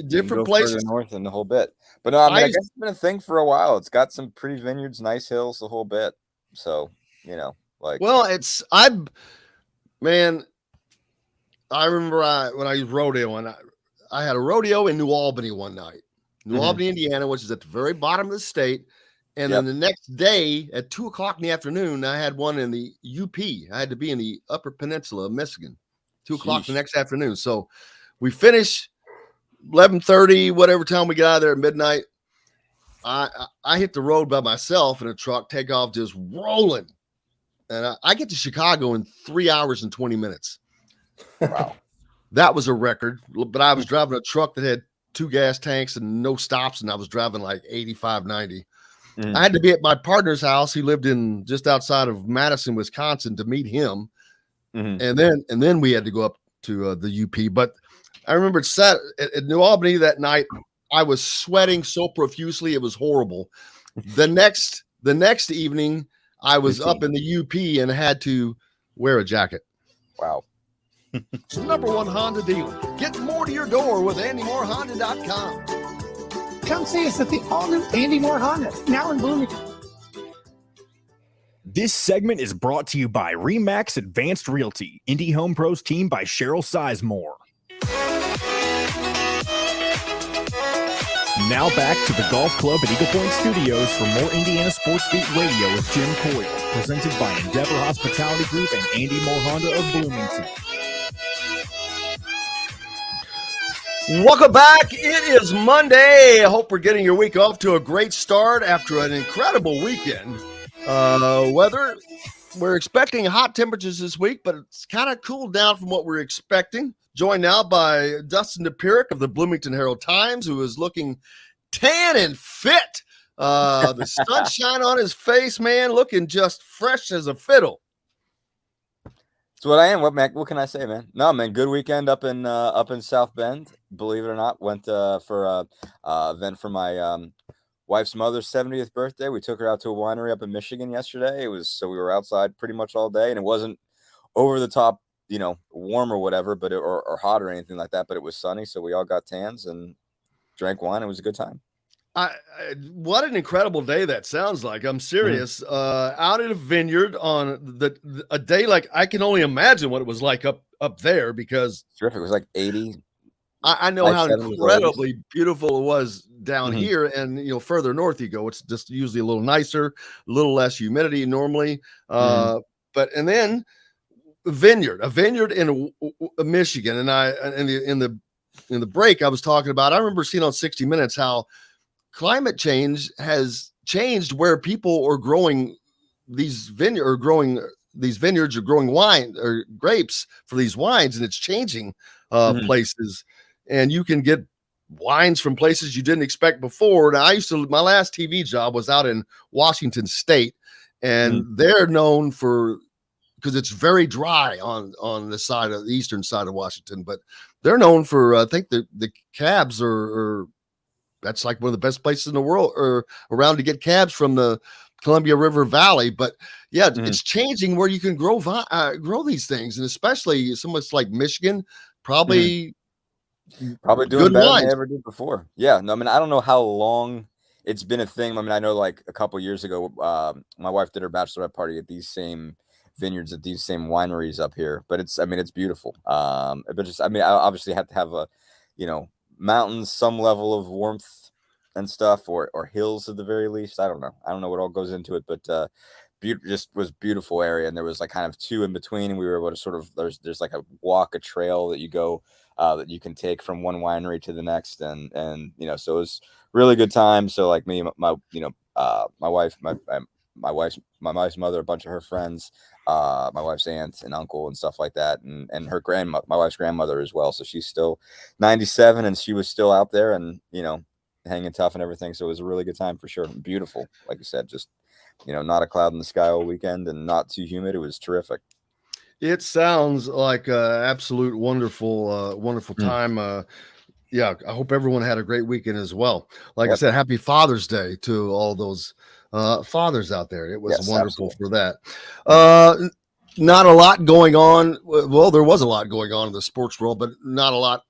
Different places north and the whole bit. But no, I guess it's been a thing for a while. It's got some pretty vineyards, nice hills, the whole bit. So, I remember when I used rodeo, and I had a rodeo in New Albany one night, New Albany, Indiana, which is at the very bottom of the state. And then the next day at 2:00 in the afternoon, I had one in the UP. I had to be in the Upper Peninsula of Michigan, 2:00 the next afternoon. So we finish 11:30, whatever time we get out of there at midnight. I hit the road by myself in a truck, take off, just rolling. And I get to Chicago in 3 hours and 20 minutes. Wow. That was a record. But I was driving a truck that had 2 gas tanks and no stops, and I was driving like 85, 90. I had to be at my partner's house. He lived in just outside of Madison, Wisconsin, to meet him. And then we had to go up to the UP. But I remember at New Albany that night, I was sweating so profusely, it was horrible. The next evening, I was up in the UP and had to wear a jacket. Wow. It's the #1 Honda dealer. Get more to your door with AndyMooreHonda.com. Come see us at the all-new Andy Moore Honda, now in Bloomington. This segment is brought to you by Remax Advanced Realty, Indy Home Pros team by Cheryl Sizemore. Now back to the Golf Club at Eagle Point Studios for more Indiana Sports Beat Radio with Jim Coyle, presented by Endeavor Hospitality Group and Andy Moore Honda of Bloomington. Welcome back. It is Monday. I hope we're getting your week off to a great start after an incredible weekend. Weather, we're expecting hot temperatures this week, but it's kind of cooled down from what we're expecting. Joined now by Dustin Dopirak of the Bloomington Herald-Times, who is looking tan and fit. The sunshine on his face, man, looking just fresh as a fiddle. That's what I am. What can I say, man? No, man, good weekend up in South Bend. Believe it or not, went for a event for my wife's mother's 70th birthday. We took her out to a winery up in Michigan yesterday. So we were outside pretty much all day, and it wasn't over the top, warm or whatever, but or hot or anything like that. But it was sunny, so we all got tans and drank wine. It was a good time. What an incredible day that sounds like. I'm serious. Out in a vineyard on a day like I can only imagine what it was like up there, because terrific. It was like 80. I know how incredibly beautiful it was down here, and further north you go, it's just usually a little nicer, a little less humidity normally. But then a vineyard in Michigan, and in the break I was talking about. I remember seeing on 60 Minutes how climate change has changed where people are growing these vineyards are growing wine or grapes for these wines, and it's changing places. And you can get wines from places you didn't expect before. Now, my last TV job was out in Washington State, and they're known because it's very dry on the eastern side of Washington, but they're known for, I think the cabs are that's like one of the best places in the world or around to get cabs from the Columbia River Valley. But yeah, it's changing where you can grow these things, and especially so much like Michigan, probably doing better than they ever did before. Yeah, no, I mean, I don't know how long it's been a thing. I mean, I know like a couple years ago, my wife did her bachelorette party at these same vineyards at these same wineries up here, but it's beautiful. But just, I obviously have to have a, mountains, some level of warmth and stuff, or hills at the very least. I don't know what all goes into it, but just was beautiful area, and there was like kind of two in between, and we were able to sort of there's like a trail that you go that you can take from one winery to the next, and so it was really good time. So like me, my wife, my wife's mother, a bunch of her friends, my wife's aunt and uncle and stuff like that, and her my wife's grandmother as well. So she's still 97, and she was still out there and hanging tough and everything. So it was a really good time for sure. Beautiful, like you said, just not a cloud in the sky all weekend and not too humid. It was terrific. It sounds like an absolute wonderful time. Yeah, I hope everyone had a great weekend as well. Like I said, happy Father's Day to all those fathers out there. It was wonderful for that. Not a lot going on. Well, there was a lot going on in the sports world, but not a lot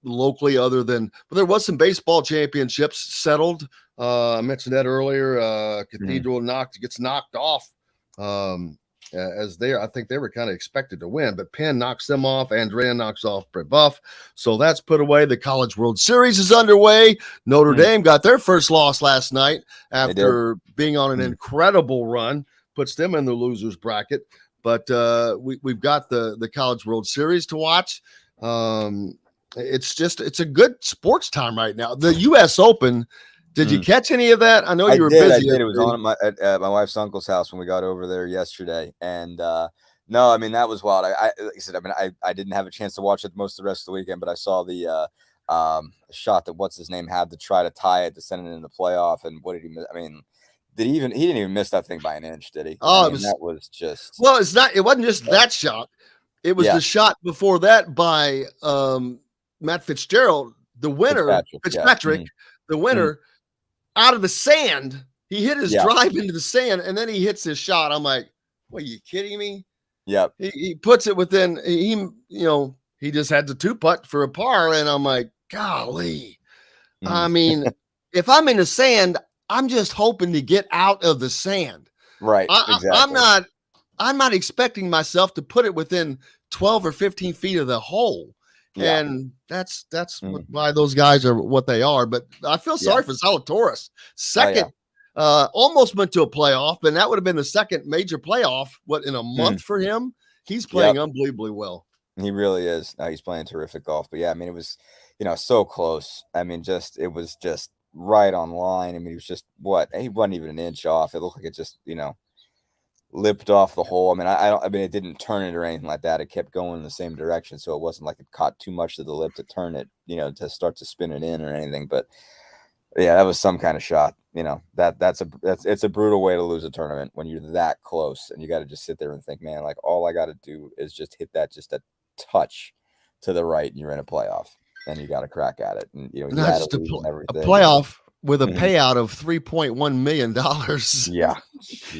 locally but there was some baseball championships settled. I mentioned that earlier. Cathedral gets knocked off I think they were kind of expected to win, but Penn knocks them off. Andrea knocks off Brebeuf. So that's put away. The College World Series is underway. Notre Dame got their first loss last night after being on an incredible run, puts them in the losers bracket. But we've got the College World Series to watch. It's a good sports time right now. The U.S. Open. Did you catch any of that? I know you were busy. I did. It was on at my wife's uncle's house when we got over there yesterday. And no, I mean, that was wild. Like I said, I didn't have a chance to watch it most of the rest of the weekend, but I saw the shot that what's his name had to try to tie it to send it in the playoff. And what did he miss? I mean, he didn't even miss that thing by an inch, did he? Oh, that was just. Well, it wasn't just that shot. It was the shot before that by Matt Fitzgerald, the winner, Fitzpatrick, the winner. Out of the sand, he hit his drive into the sand, and then he hits his shot. I'm like, "What, are you kidding me?" Yep. He puts it within. He just had the 2-putt for a par, and I'm like, "Golly!" I mean, if I'm in the sand, I'm just hoping to get out of the sand. Right. Exactly. I'm not expecting myself to put it within 12 or 15 feet of the hole. Yeah. And that's why those guys are what they are. But I feel sorry for Zalatoris. Second, almost went to a playoff, and that would have been the second major playoff. In a month for him? He's playing unbelievably well. He really is. He's playing terrific golf. But yeah, I mean, it was, so close. I mean, it was just right on line. I mean, he was just he wasn't even an inch off. It looked like it just, lipped off the hole. I mean, it didn't turn it or anything like that. It kept going in the same direction, so it wasn't like it caught too much of the lip to turn it, to start to spin it in or anything. But yeah, that was some kind of shot. It's a brutal way to lose a tournament when you're that close, and you got to just sit there and think, man, like all I got to do is just hit that just a touch to the right, and you're in a playoff, and you got to crack at it. And not just a playoff. With a payout of $3.1 million. Yeah.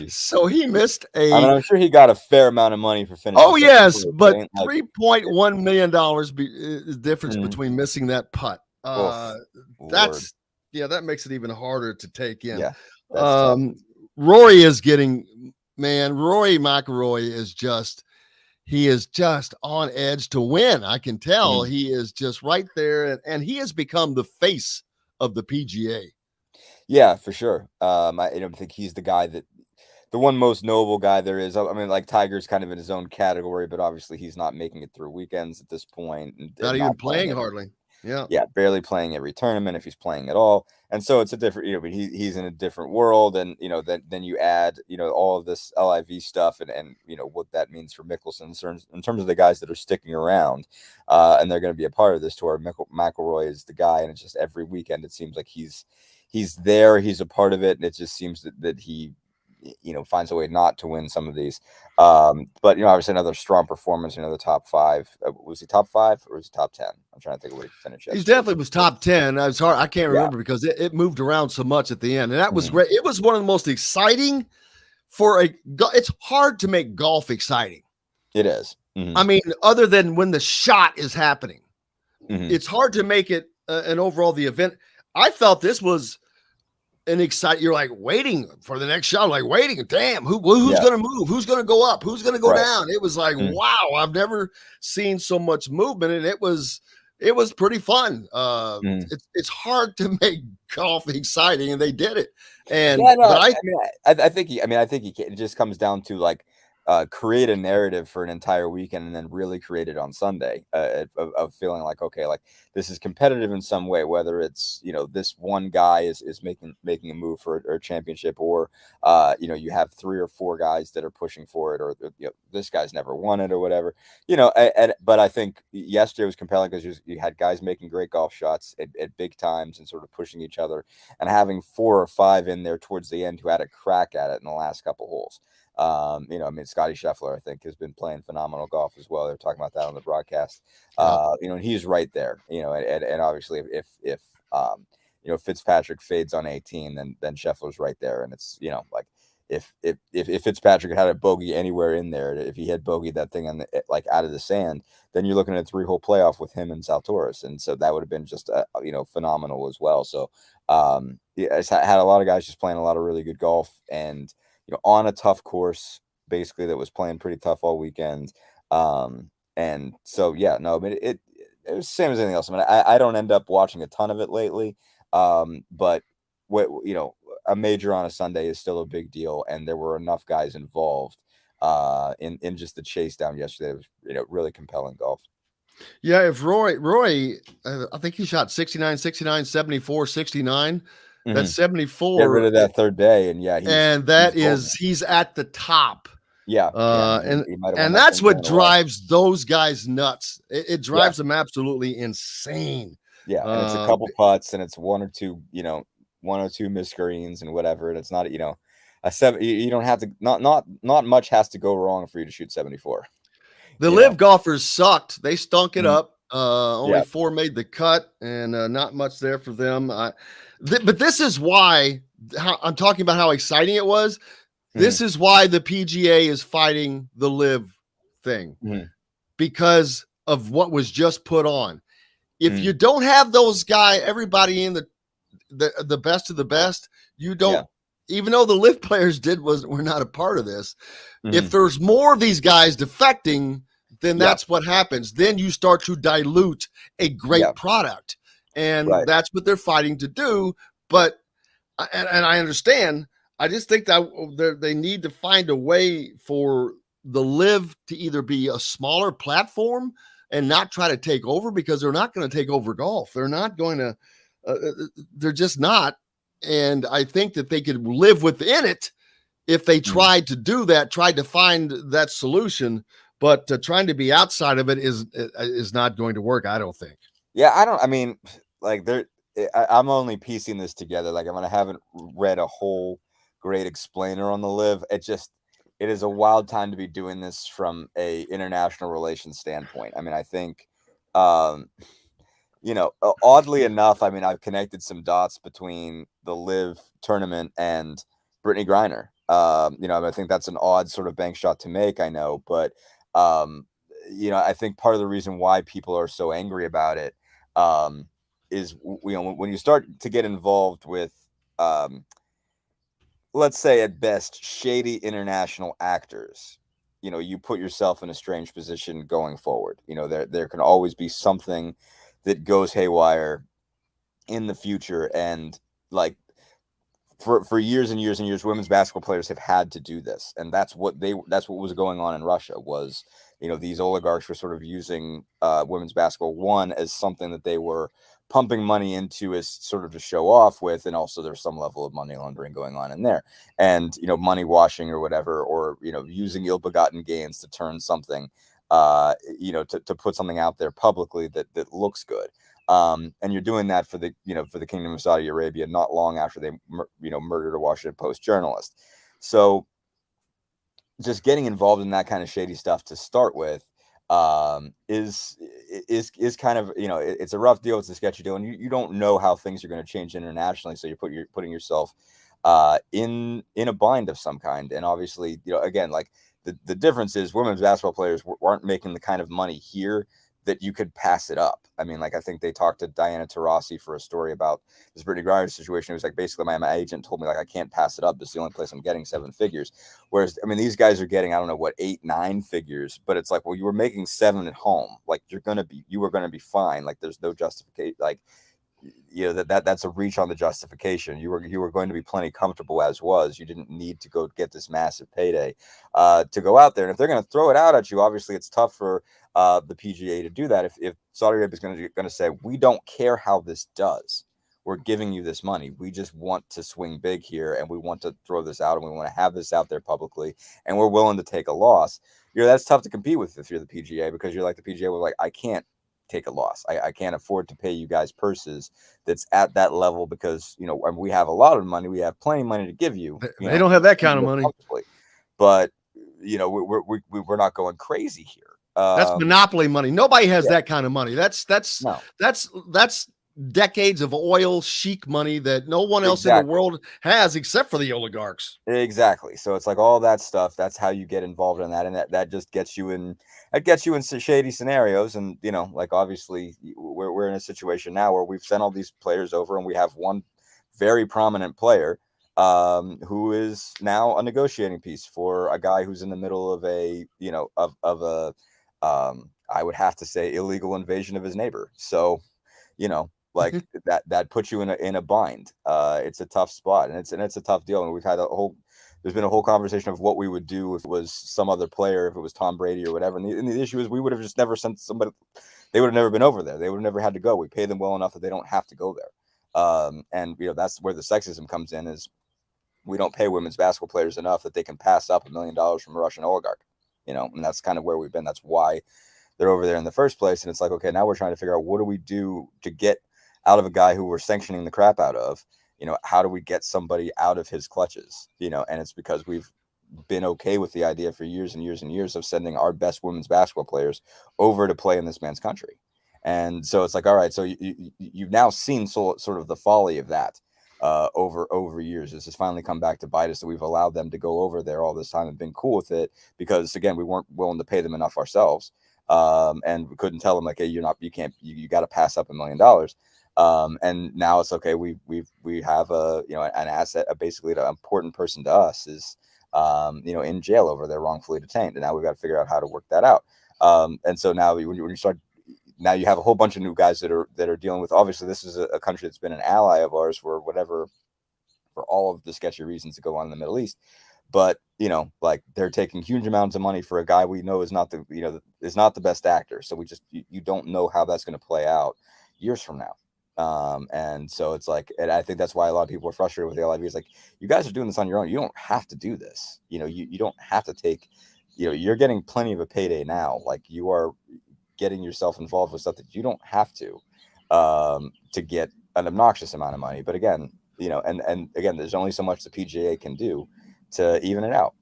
So he missed I'm sure he got a fair amount of money for finishing. Oh, yes, but $3.1 million is the difference between missing that putt. That makes it even harder to take in. Yeah. Rory McIlroy is just on edge to win. I can tell he is just right there, and he has become the face of the PGA. Yeah, for sure. I don't think he's the guy the one most noble guy there is. I mean, like Tiger's kind of in his own category, but obviously he's not making it through weekends at this point. Not even playing hardly. Yeah. Yeah. Barely playing every tournament if he's playing at all. And so it's a different, but he's in a different world. And, then you add, all of this LIV stuff and what that means for Mickelson in terms of the guys that are sticking around and they're going to be a part of this tour. McIlroy is the guy. And it's just every weekend, it seems like he's there. He's a part of it. And it just seems that he, finds a way not to win some of these. But, obviously another strong performance, the top 5. Was he top 5 or was he top 10? I'm trying to think of where he finished. He definitely was top 10. I was hard. I can't remember because it moved around so much at the end. And that was great. It was one of the most exciting it's hard to make golf exciting. It is. I mean, other than when the shot is happening, it's hard to make it an overall the event. I felt this was an exciting. You're like waiting for the next shot, like waiting. Damn, who's going to move? Who's going to go up? Who's going to go down? It was like, wow, I've never seen so much movement, and it was it was pretty fun. Mm. It's hard to make golf exciting, and they did it. And Yeah, no, but I think he can. It just comes down to like create a narrative for an entire weekend and then really create it on Sunday of feeling like, okay, like this is competitive in some way, whether it's, this one guy is making a move for a championship, or, you have 3 or 4 guys that are pushing for it, or, this guy's never won it or whatever, but I think yesterday was compelling because you had guys making great golf shots at big times and sort of pushing each other, and having 4 or 5 in there towards the end who had a crack at it in the last couple holes. Scotty Scheffler, I think, has been playing phenomenal golf as well. They're talking about that on the broadcast. And he's right there, and obviously if Fitzpatrick fades on 18, then Scheffler's right there. And it's, like if Fitzpatrick had a bogey anywhere in there, if he had bogeyed that thing on out of the sand, then you're looking at a 3-hole playoff with him and Zalatoris. And so that would have been just, phenomenal as well. So, it's had a lot of guys just playing a lot of really good golf, and, on a tough course, basically, that was playing pretty tough all weekend. And so, it was the same as anything else. I don't end up watching a ton of it lately. But a major on a Sunday is still a big deal. And there were enough guys involved, in just the chase down yesterday. It was, really compelling golf. Yeah. If Rory, I think he shot 69, 69, 74, 69. That's 74. Get rid of that third day, and he's at the top. Yeah. And that's what drives those guys nuts. It drives them absolutely insane. Yeah, and it's a couple putts, and it's one or two missed greens and whatever. And it's not, a 7. You don't have to. Not much has to go wrong for you to shoot 74. The live golfers sucked. They stunk it up. Only 4 made the cut, and not much there for them. But this is why I'm talking about how exciting it was. This is why the PGA is fighting the live thing, because of what was just put on. If you don't have those guys, everybody in the best of the best, you don't. Even though the live players were not a part of this. If there's more of these guys defecting, then that's what happens. Then you start to dilute a great product. And that's what they're fighting to do. But, and I understand, I just think that they need to find a way for the live to either be a smaller platform and not try to take over, because they're not going to take over golf. They're not going to, they're just not. And I think that they could live within it if they tried to do that, tried to find that solution. But trying to be outside of it is not going to work, I don't think. Yeah, I'm only piecing this together. I haven't read a whole great explainer on the live. It is a wild time to be doing this from a international relations standpoint. I think, oddly enough, I've connected some dots between the live tournament and Brittany Griner. I think that's an odd sort of bank shot to make, I know, but I think part of the reason why people are so angry about it, is when you start to get involved with, let's say at best, shady international actors, you put yourself in a strange position going forward. There can always be something that goes haywire in the future, and for years and years and years, women's basketball players have had to do this, and that's what was going on in Russia. Was these oligarchs were sort of using women's basketball, one, as something that they were pumping money into as sort of to show off with, and also there's some level of money laundering going on in there, and money washing or whatever, or using ill-begotten gains to turn something, to put something out there publicly that looks good. And you're doing that for the Kingdom of Saudi Arabia not long after they murdered a Washington Post journalist. So just getting involved in that kind of shady stuff to start with is kind of, it's a rough deal. It's a sketchy deal, and you don't know how things are going to change internationally. So you're putting yourself in a bind of some kind. And obviously, again, the difference is women's basketball players aren't making the kind of money here that you could pass it up. I mean, like, I think they talked to Diana Taurasi for a story about this Brittany Griner situation. It was like, basically my agent told me, like, I can't pass it up. This is the only place I'm getting 7 figures. Whereas, I mean, these guys are getting, I don't know what, 8, 9 figures, but it's like, well, you were making 7 at home. Like, you were going to be fine. Like, there's no justification. Like, you know, that's a reach on the justification. You were going to be plenty comfortable as was. You didn't need to go get this massive payday to go out there. And if they're going to throw it out at you, obviously it's tough for the PGA to do that. If Saudi Arabia is going to say, we don't care how this does, we're giving you this money, we just want to swing big here, and we want to throw this out, and we want to have this out there publicly, and we're willing to take a loss. You know, that's tough to compete with if you're the PGA, because you're like, the PGA was like, I can't take a loss. I can't afford to pay you guys purses that's at that level, because, you know, we have a lot of money. We have plenty of money to give you. They don't have that kind of money. But, you know, we're not going crazy here. That's monopoly money. Nobody has that kind of money. That's decades of oil chic money that no one else in the world has except for the oligarchs. Exactly. So it's like all that stuff. That's how you get involved in that, and that just gets you in. That gets you in shady scenarios. And, you know, like, obviously we're in a situation now where we've sent all these players over, and we have one very prominent player who is now a negotiating piece for a guy who's in the middle of a, you know, of a I would have to say illegal invasion of his neighbor. So, you know, like that puts you in a bind. It's a tough spot, and it's a tough deal. And we've had there's been a whole conversation of what we would do if it was some other player, if it was Tom Brady or whatever. And the issue is, we would have just never sent somebody. They would have never been over there. They would have never had to go. We pay them well enough that they don't have to go there. And, you know, that's where the sexism comes in, is we don't pay women's basketball players enough that they can pass up $1 million from a Russian oligarch, you know, and that's kind of where we've been. That's why they're over there in the first place. And it's like, okay, now we're trying to figure out, what do we do to get out of a guy who we're sanctioning the crap out of? You know, how do we get somebody out of his clutches? You know, and it's because we've been okay with the idea for years and years and years of sending our best women's basketball players over to play in this man's country. And so it's like, all right, so you've now seen sort of the folly of that over years. This has finally come back to bite us, that we've allowed them to go over there all this time and been cool with it, because, again, we weren't willing to pay them enough ourselves. And we couldn't tell them, like, hey, you got to pass up $1 million. And now it's okay. We have an asset, basically an important person to us is, in jail over there, wrongfully detained. And now we've got to figure out how to work that out. And so now when you start, now you have a whole bunch of new guys that are dealing with, obviously this is a country that's been an ally of ours for all of the sketchy reasons that go on in the Middle East. But, you know, like, they're taking huge amounts of money for a guy we know is not the best actor. So you don't know how that's going to play out years from now. And so it's like, and I think that's why a lot of people are frustrated with the LIV. It's like, you guys are doing this on your own. You don't have to do this. You know, you don't have to take, you know, you're getting plenty of a payday now. Like, you are getting yourself involved with stuff that you don't have to get an obnoxious amount of money. But again, you know, and again, there's only so much the PGA can do to even it out.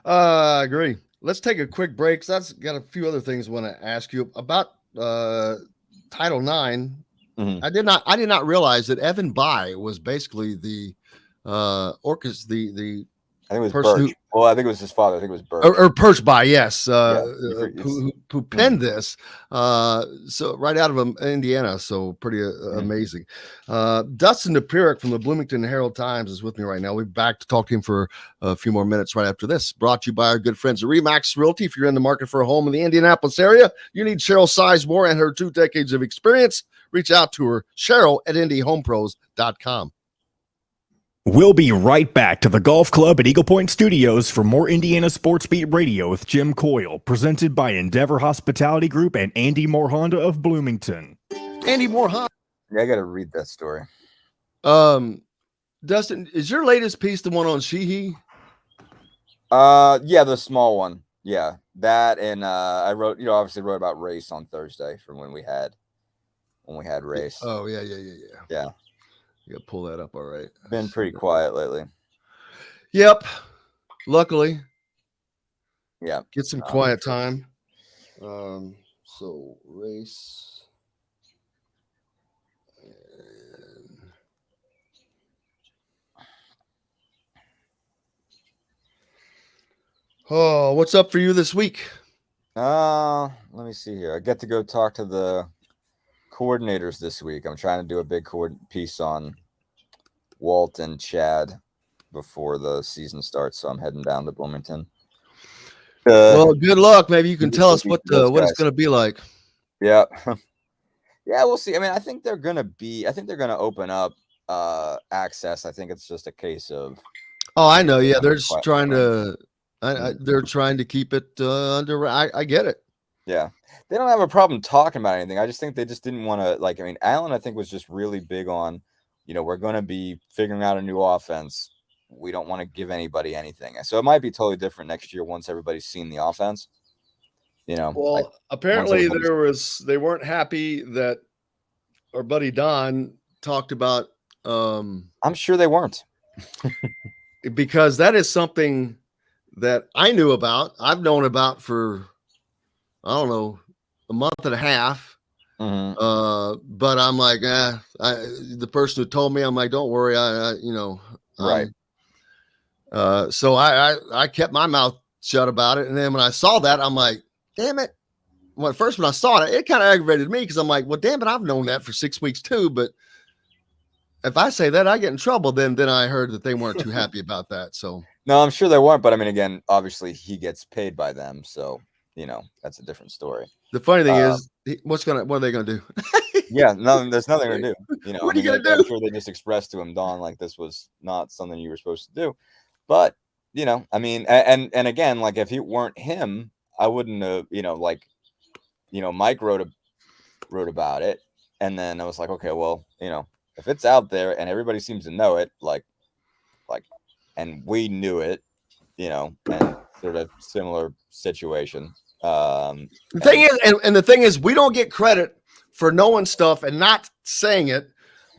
I agree. Let's take a quick break. So I've got a few other things I want to ask you about. Title IX. Mm-hmm. I did not realize that Evan Bai was basically the the I think it was Birch. Well, I think it was his father. I think it was Birch. Or Perch Bai, yes. Who penned this. So right out of Indiana. So pretty amazing. Dustin Dopirak from the Bloomington Herald Times is with me right now. We'll be back to talk to him for a few more minutes right after this. Brought to you by our good friends at Remax Realty. If you're in the market for a home in the Indianapolis area, you need Cheryl Sizemore and her 2 decades of experience. Reach out to her, Cheryl at IndyHomePros.com. We'll be right back to the Golf Club at Eagle Point Studios for more Indiana Sports Beat Radio with Jim Coyle, presented by Endeavor Hospitality Group and Andy Moore Honda of Bloomington. Andy Moore Honda. Yeah, I got to read that story. Dustin, is your latest piece the one on Sheehy? Yeah, the small one. Yeah, that, and I obviously wrote about race on Thursday from when we had race. Oh yeah. Yeah. You gotta pull that up. All right. Been pretty quiet lately. Yep. Luckily. Yeah. Get some quiet time. So race. Oh, what's up for you this week? Let me see here. I get to go talk to the coordinators this week. I'm trying to do a big piece on Walt and Chad before the season starts, so I'm heading down to Bloomington. Well, good luck. Maybe you can tell us what it's going to be like. Yeah. Yeah, we'll see. I mean, I think they're going to open up access. I think it's just a case of. Oh, I know. Yeah, they're just trying to. They're trying to keep it under. I get it. Yeah, they don't have a problem talking about anything. I just think they just didn't want to. Like, I mean, Allen, I think, was just really big on, we're going to be figuring out a new offense. We don't want to give anybody anything. So it might be totally different next year once everybody's seen the offense. Well, apparently they weren't happy that our buddy Don talked about. I'm sure they weren't. Because that is something that I knew about. I've known about for, I don't know, a month and a half. Mm-hmm. But I'm like, the person who told me, I'm like, don't worry. Right. So I kept my mouth shut about it. And then when I saw that, I'm like, damn it. When I saw it, it kind of aggravated me because I'm like, well, damn it, I've known that for 6 weeks too. But if I say that, I get in trouble. Then I heard that they weren't too happy about that. So no, I'm sure they weren't. But I mean, again, obviously he gets paid by them, so that's a different story. The funny thing is, what are they gonna do? Yeah, there's nothing to do. What are you gonna do? I'm sure they just expressed to him, Don, like this was not something you were supposed to do. But I mean, and again, like if it weren't him, I wouldn't have. Mike wrote about it, and then I was like, okay, well, if it's out there and everybody seems to know it, like, and we knew it, and sort of similar situation. The thing is, we don't get credit for knowing stuff and not saying it.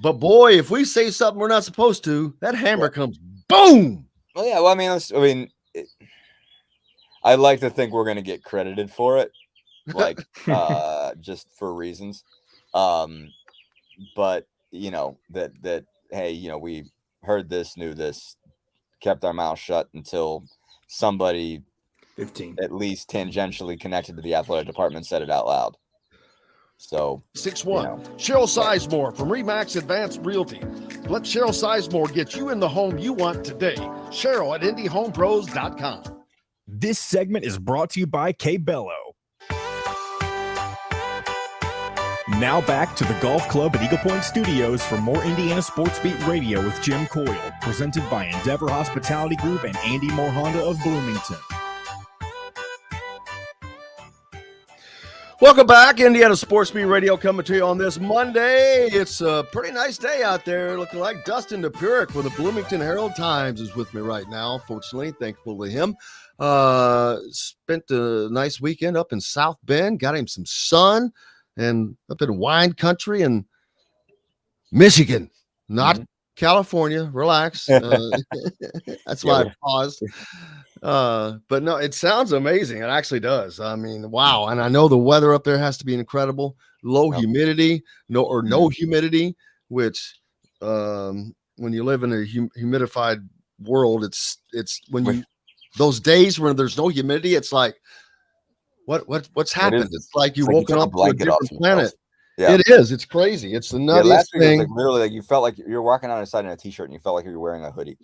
But boy, if we say something we're not supposed to, that hammer comes boom. Well, yeah. Well, I mean, I like to think we're going to get credited for it, like just for reasons. But that hey, we heard this, knew this, kept our mouth shut until somebody 15 at least tangentially connected to the athletic department said it out loud. So 6-1. Cheryl Sizemore from Remax Advanced Realty. Let Cheryl Sizemore get you in the home you want today. Cheryl at IndyHomePros.com. This segment is brought to you by K-Bello. Now back to the Golf Club at Eagle Point Studios for more Indiana Sports Beat Radio with Jim Coyle, presented by Endeavor Hospitality Group and Andy Moore Honda of Bloomington. Welcome back, Indiana Sports Beat Radio coming to you on this Monday. It's a pretty nice day out there, looking like Dustin Dopirak with the Bloomington Herald-Times is with me right now, fortunately, thankful to him. Spent a nice weekend up in South Bend, got him some sun, and up in wine country and Michigan, not California. Relax. That's why I paused. But no, it sounds amazing. It actually does. I mean, wow. And I know the weather up there has to be incredible. Low humidity, no humidity, which when you live in a humidified world, it's when those days when there's no humidity, it's like, what's happened? It's like you've woken up to a different planet. Yeah. It is. It's crazy. It's the nuttiest thing. Like literally, like you felt like you're walking outside in a t-shirt and you felt like you were wearing a hoodie.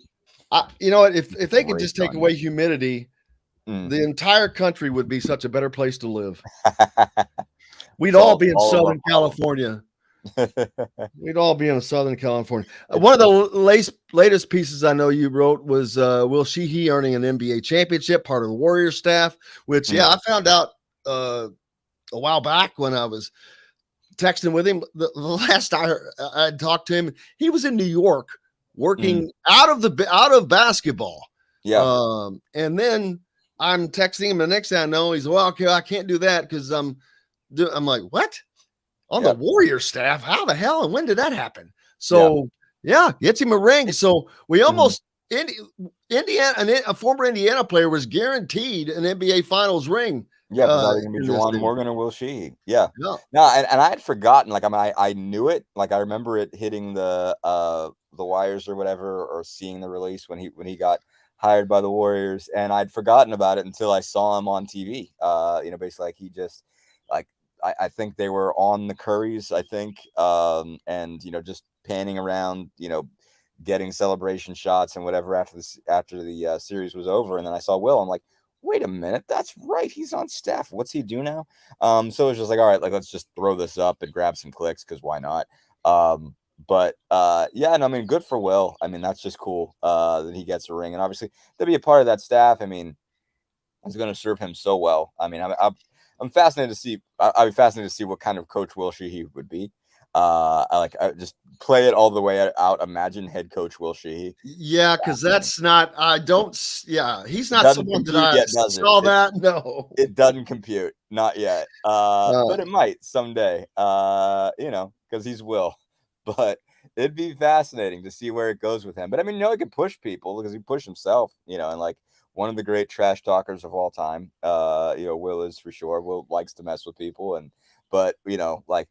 You know what? If they could just take away humidity, the entire country would be such a better place to live. We'd all be in Southern California. We'd all be in Southern California. One of the latest pieces I know you wrote was Will Sheehy earning an NBA championship, part of the Warriors staff, which, I found out a while back when I was texting with him. The last I talked to him, he was in New York working out of basketball. Yeah. And then I'm texting him the next thing I know, he's, well, okay, I can't do that because I'm like, what? On the Warrior staff? How the hell and when did that happen? So gets him a ring. So we almost Indiana, a former Indiana player was guaranteed an NBA Finals ring. Yeah, it's either gonna be Juwan Morgan or Will Sheehy. Yeah. No, and I had forgotten. Like I knew it. Like I remember it hitting the wires or whatever, or seeing the release when he got hired by the Warriors, and I'd forgotten about it until I saw him on TV. Basically like he just like I think they were on the Currys, I think, and just panning around, getting celebration shots and whatever after the series was over, and then I saw Will. I'm like, wait a minute, that's right, he's on staff. What's he do now? So it's just like, all right, like let's just throw this up and grab some clicks because why not? But I mean, good for Will. I mean, that's just cool that he gets a ring, and obviously to be a part of that staff, I mean, it's going to serve him so well. I mean, I'm fascinated to see. I'd be fascinated to see what kind of coach Will Sheehy would be. I just play it all the way out. Imagine head coach Will Sheehy. Yeah, because that's not. I don't. Yeah, he's not Doesn't someone that compute I yet, does it? saw that. No, It doesn't compute, not yet. But it might someday. Because he's Will. But it'd be fascinating to see where it goes with him. But I mean, he can push people because he pushed himself. And like one of the great trash talkers of all time. Will is for sure. Will likes to mess with people, but like.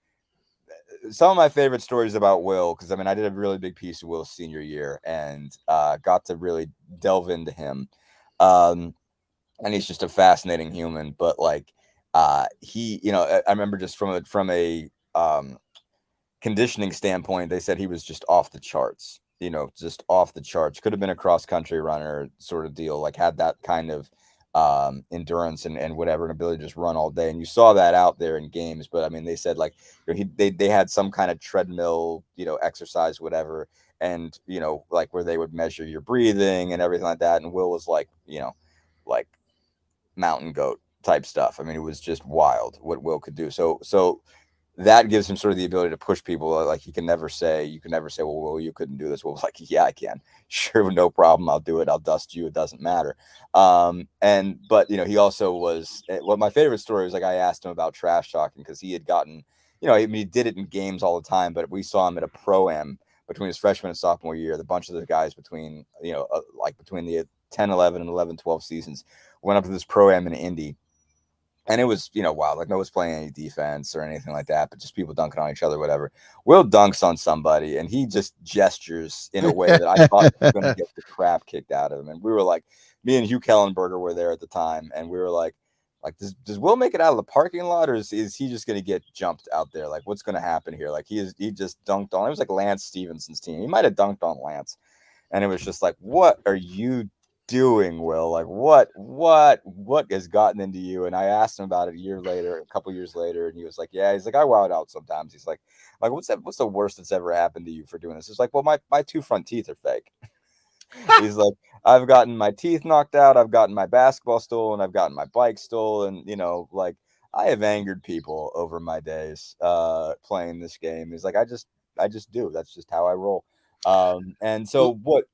Some of my favorite stories about Will, because I mean, I did a really big piece of Will's senior year and got to really delve into him. And he's just a fascinating human. But like, he, I remember just from a conditioning standpoint, they said he was just off the charts. Just off the charts. Could have been a cross country runner sort of deal. Like had that kind of endurance and whatever, and ability to just run all day, and you saw that out there in games. But I mean, they said like they had some kind of treadmill exercise, whatever, and like where they would measure your breathing and everything like that, and Will was like like mountain goat type stuff. I mean, it was just wild what Will could do. So that gives him sort of the ability to push people. Like you can never say, well, Will, you couldn't do this. Well, like, yeah, I can. Sure, no problem. I'll do it. I'll dust you. It doesn't matter. But he also was, my favorite story was like, I asked him about trash talking because he had gotten, he did it in games all the time, but we saw him at a pro-am between his freshman and sophomore year. The bunch of the guys between the 10, 11 and 11, 12 seasons went up to this pro-am in Indy. And it was, wild. Like no one's playing any defense or anything like that, but just people dunking on each other, whatever. Will dunks on somebody, and he just gestures in a way that I thought was going to get the crap kicked out of him. And we were like, me and Hugh Kellenberger were there at the time, and we were like, does Will make it out of the parking lot, or is he just going to get jumped out there? Like, what's going to happen here? Like, he just dunked on. It was like Lance Stevenson's team. He might have dunked on Lance, and it was just like, what are you doing, Will? Like what has gotten into you? And I asked him about it a couple years later, and he was like, yeah, he's like, I wild out sometimes. He's like what's the worst that's ever happened to you for doing this? It's like, well, my two front teeth are fake. He's like, I've gotten my teeth knocked out, I've gotten my basketball stolen, I've gotten my bike stolen, like I have angered people over my days playing this game. He's like, I just do. That's just how I roll. And so what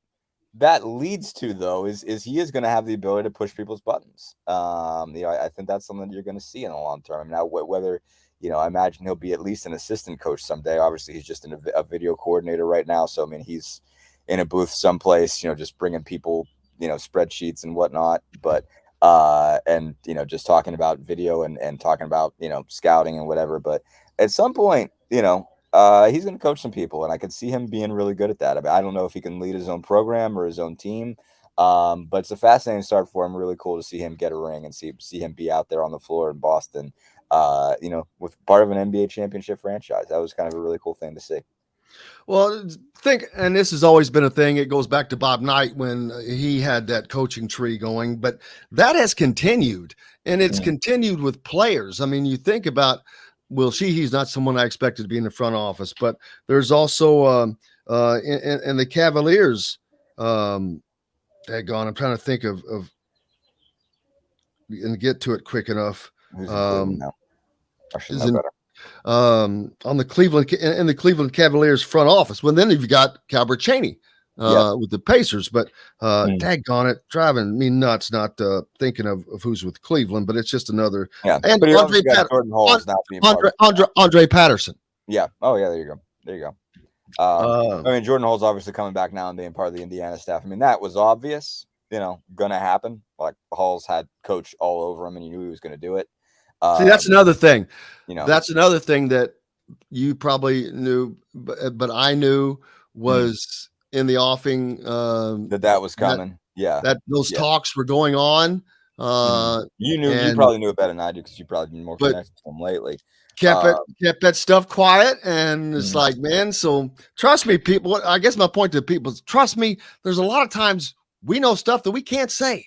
that leads to, though, is he is going to have the ability to push people's buttons. I think that's something you're going to see in the long term. Now, whether, I imagine he'll be at least an assistant coach someday. Obviously, he's just a video coordinator right now. So, I mean, he's in a booth someplace, just bringing people, spreadsheets and whatnot. But, just talking about video and talking about, scouting and whatever. But at some point, he's going to coach some people, and I could see him being really good at that. I mean, I don't know if he can lead his own program or his own team, but it's a fascinating start for him. Really cool to see him get a ring and see him be out there on the floor in Boston, with part of an NBA championship franchise. That was kind of a really cool thing to see. Well, and this has always been a thing. It goes back to Bob Knight when he had that coaching tree going, but that has continued, and it's continued with players. I mean, you think about, Will Sheehy's not someone I expected to be in the front office, but there's also in the Cavaliers. I'm trying to think of and get to it quick enough. On the Cleveland in the Cleveland Cavaliers front office. Well, then you've got Calbert Chaney with the Pacers, but daggone it, driving me nuts not thinking of who's with Cleveland, but it's just another. Yeah, and but Andre Patterson. Yeah. Oh yeah, there you go. I mean, Jordan Hull's obviously coming back now and being part of the Indiana staff. I mean, that was obvious, gonna happen. Like Hull's had coach all over him, and you knew he was gonna do it. See, that's another thing. That's another thing that you probably knew, but I knew was in the offing that was coming. that those talks were going on. You probably knew it better than I do because you've probably been more connected to them lately. Kept that stuff quiet, and it's like, man, so trust me, people. I guess my point to people is trust me. There's a lot of times we know stuff that we can't say.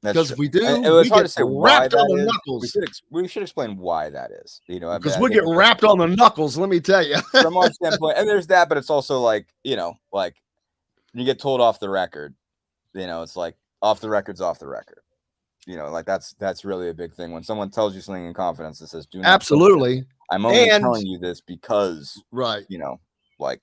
Because if we do, it's hard to say wrapped why on the that is. knuckles. We should explain why that is. Because we get wrapped on the knuckles. Let me tell you. From our standpoint, and there's that, but it's also like like you get told off the record. It's like off the record's off the record. Like that's really a big thing when someone tells you something in confidence that says, "Do not." Absolutely. I'm only telling you this because like,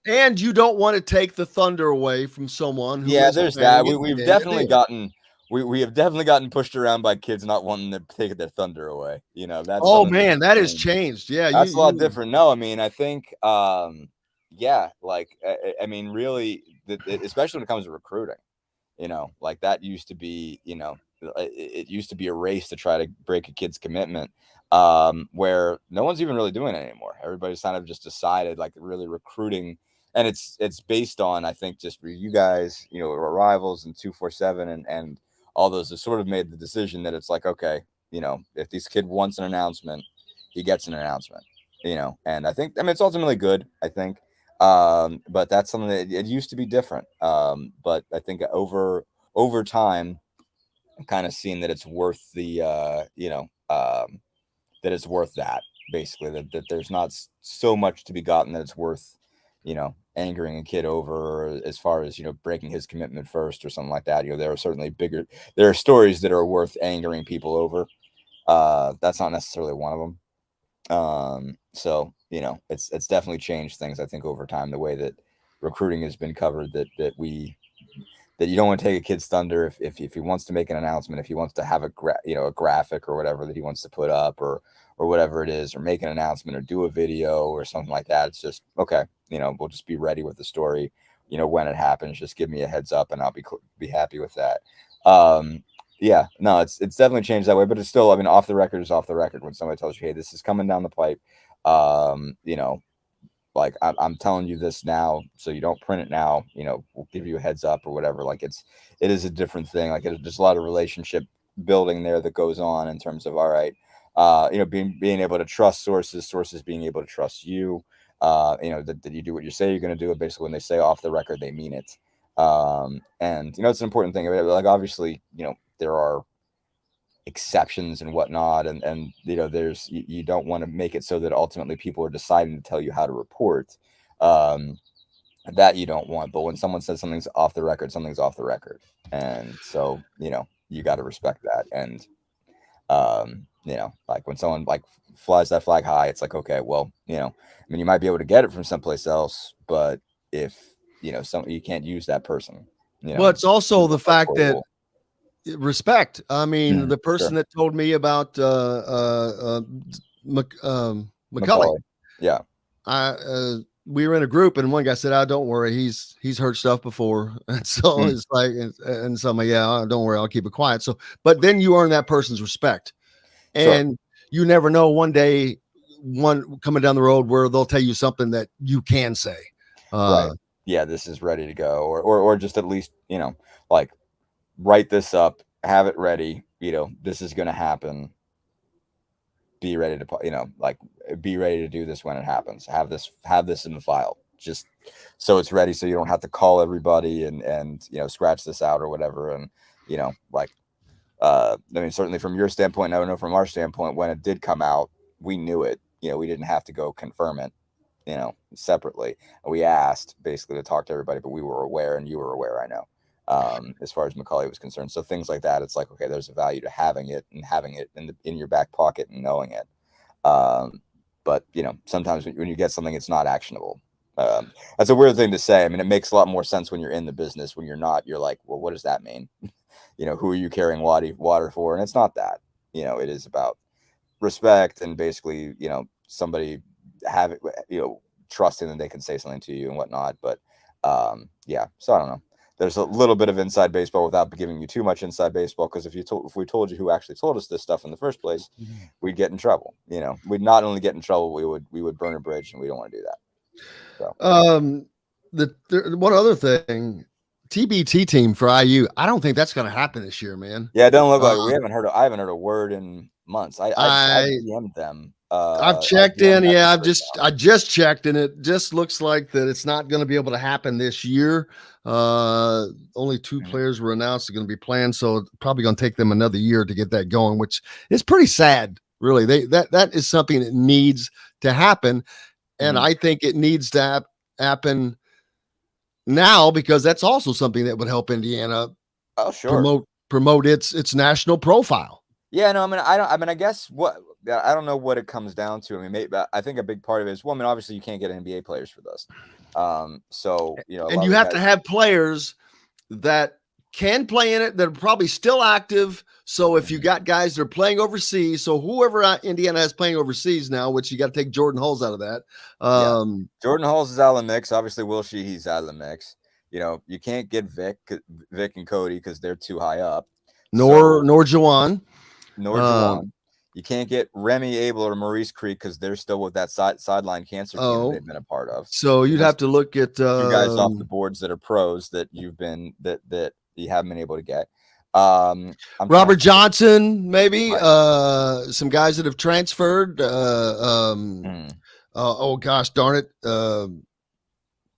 and you don't want to take the thunder away from someone. There's that. We've definitely gotten. We have definitely gotten pushed around by kids not wanting to take their thunder away. That's that has changed. Yeah, that's a lot different. No, I mean, I think, really, especially when it comes to recruiting, like that used to be, it used to be a race to try to break a kid's commitment, where no one's even really doing it anymore. Everybody's kind of just decided, like, really recruiting. And it's based on, I think, just for you guys, Rivals and 247 and all those have sort of made the decision that it's like, okay, if this kid wants an announcement, he gets an announcement, and I think, it's ultimately good, I think. But that's something that it used to be different. But I think over time, I'm kind of seeing that it's worth the, that it's worth that, basically, that there's not so much to be gotten that it's worth, angering a kid over, as far as, breaking his commitment first or something like that. There are certainly there are stories that are worth angering people over. That's not necessarily one of them. So, it's definitely changed things, I think, over time, the way that recruiting has been covered, that you don't want to take a kid's thunder if he wants to make an announcement, if he wants to have a graphic or whatever that he wants to put up or whatever it is, or make an announcement or do a video or something like that. It's just, okay, we'll just be ready with the story, when it happens. Just give me a heads up and I'll be happy with that. It's definitely changed that way, but it's still, off the record is off the record. When somebody tells you, hey, this is coming down the pipe, like, I'm telling you this now, so you don't print it now, we'll give you a heads up or whatever. Like, it is a different thing. Like, there's a lot of relationship building there that goes on in terms of, all right, being able to trust sources being able to trust you, that you do what you say you're going to do. Basically, when they say off the record, they mean it. And it's an important thing. Like, obviously, there are exceptions and whatnot, and there's, you don't want to make it so that ultimately people are deciding to tell you how to report. That you don't want. But when someone says something's off the record, something's off the record, and so you got to respect that. And like, when someone, like, flies that flag high, it's like, okay, well, you might be able to get it from someplace else, but if you can't use that person. Well, it's also the fact that respect. The person that told me about McCully. Yeah. We were in a group, and one guy said, don't worry, he's heard stuff before. And so it's like, and so I'm like, don't worry, I'll keep it quiet. So, but then you earn that person's respect, and you never know, one day, one coming down the road where they'll tell you something that you can say. Right. Yeah, this is ready to go, or just at least, like, write this up, have it ready, this is going to happen. Be ready to, like, be ready to do this when it happens. Have this in the file, just so it's ready, so you don't have to call everybody and scratch this out or whatever. And, like, certainly from your standpoint, I know from our standpoint, when it did come out, we knew it. We didn't have to go confirm it, separately. We asked basically to talk to everybody, but we were aware, and you were aware, I know, as far as McCully was concerned. So things like that, it's like, okay, there's a value to having it in your back pocket and knowing it. But sometimes when you get something, it's not actionable. That's a weird thing to say. It makes a lot more sense when you're in the business. When you're not, you're like, well, what does that mean? Who are you carrying water for? And it's not that. It is about respect and basically, somebody trusting that they can say something to you and whatnot. But so I don't know. There's a little bit of inside baseball without giving you too much inside baseball, because if we told you who actually told us this stuff in the first place, we'd get in trouble. We'd not only get in trouble, we would burn a bridge, and we don't want to do that. So one other thing TBT team for IU. I don't think that's going to happen this year, man. Yeah, it don't look like I haven't heard a word in months. I DM'd them. I've checked in. Yeah, I just checked, and it just looks like that it's not going to be able to happen this year. Only 2 players were announced are going to be playing, so it's probably going to take them another year to get that going, which is pretty sad. Really, that is something that needs to happen, and I think it needs to happen now, because that's also something that would help Indiana promote its national profile. Yeah, no, I guess I don't know what it comes down to. I mean, maybe I think a big part of it is, well, I mean, obviously you can't get NBA players for this. So, and you have to have players that can play in it that are probably still active. So if you got guys that are playing overseas, so whoever Indiana has playing overseas now, which you got to take Jordan Hulls out of that. Jordan Hulls is out of the mix. Obviously, Will he's out of the mix. You can't get Vic and Cody because they're too high up. Nor Juwan. You can't get Remy Abel or Maurice Creek because they're still with that sideline cancer team they've been a part of. So you'd have to look at two guys off the boards that are pros that that you haven't been able to get. Robert Johnson, maybe some guys that have transferred. Oh gosh, darn it!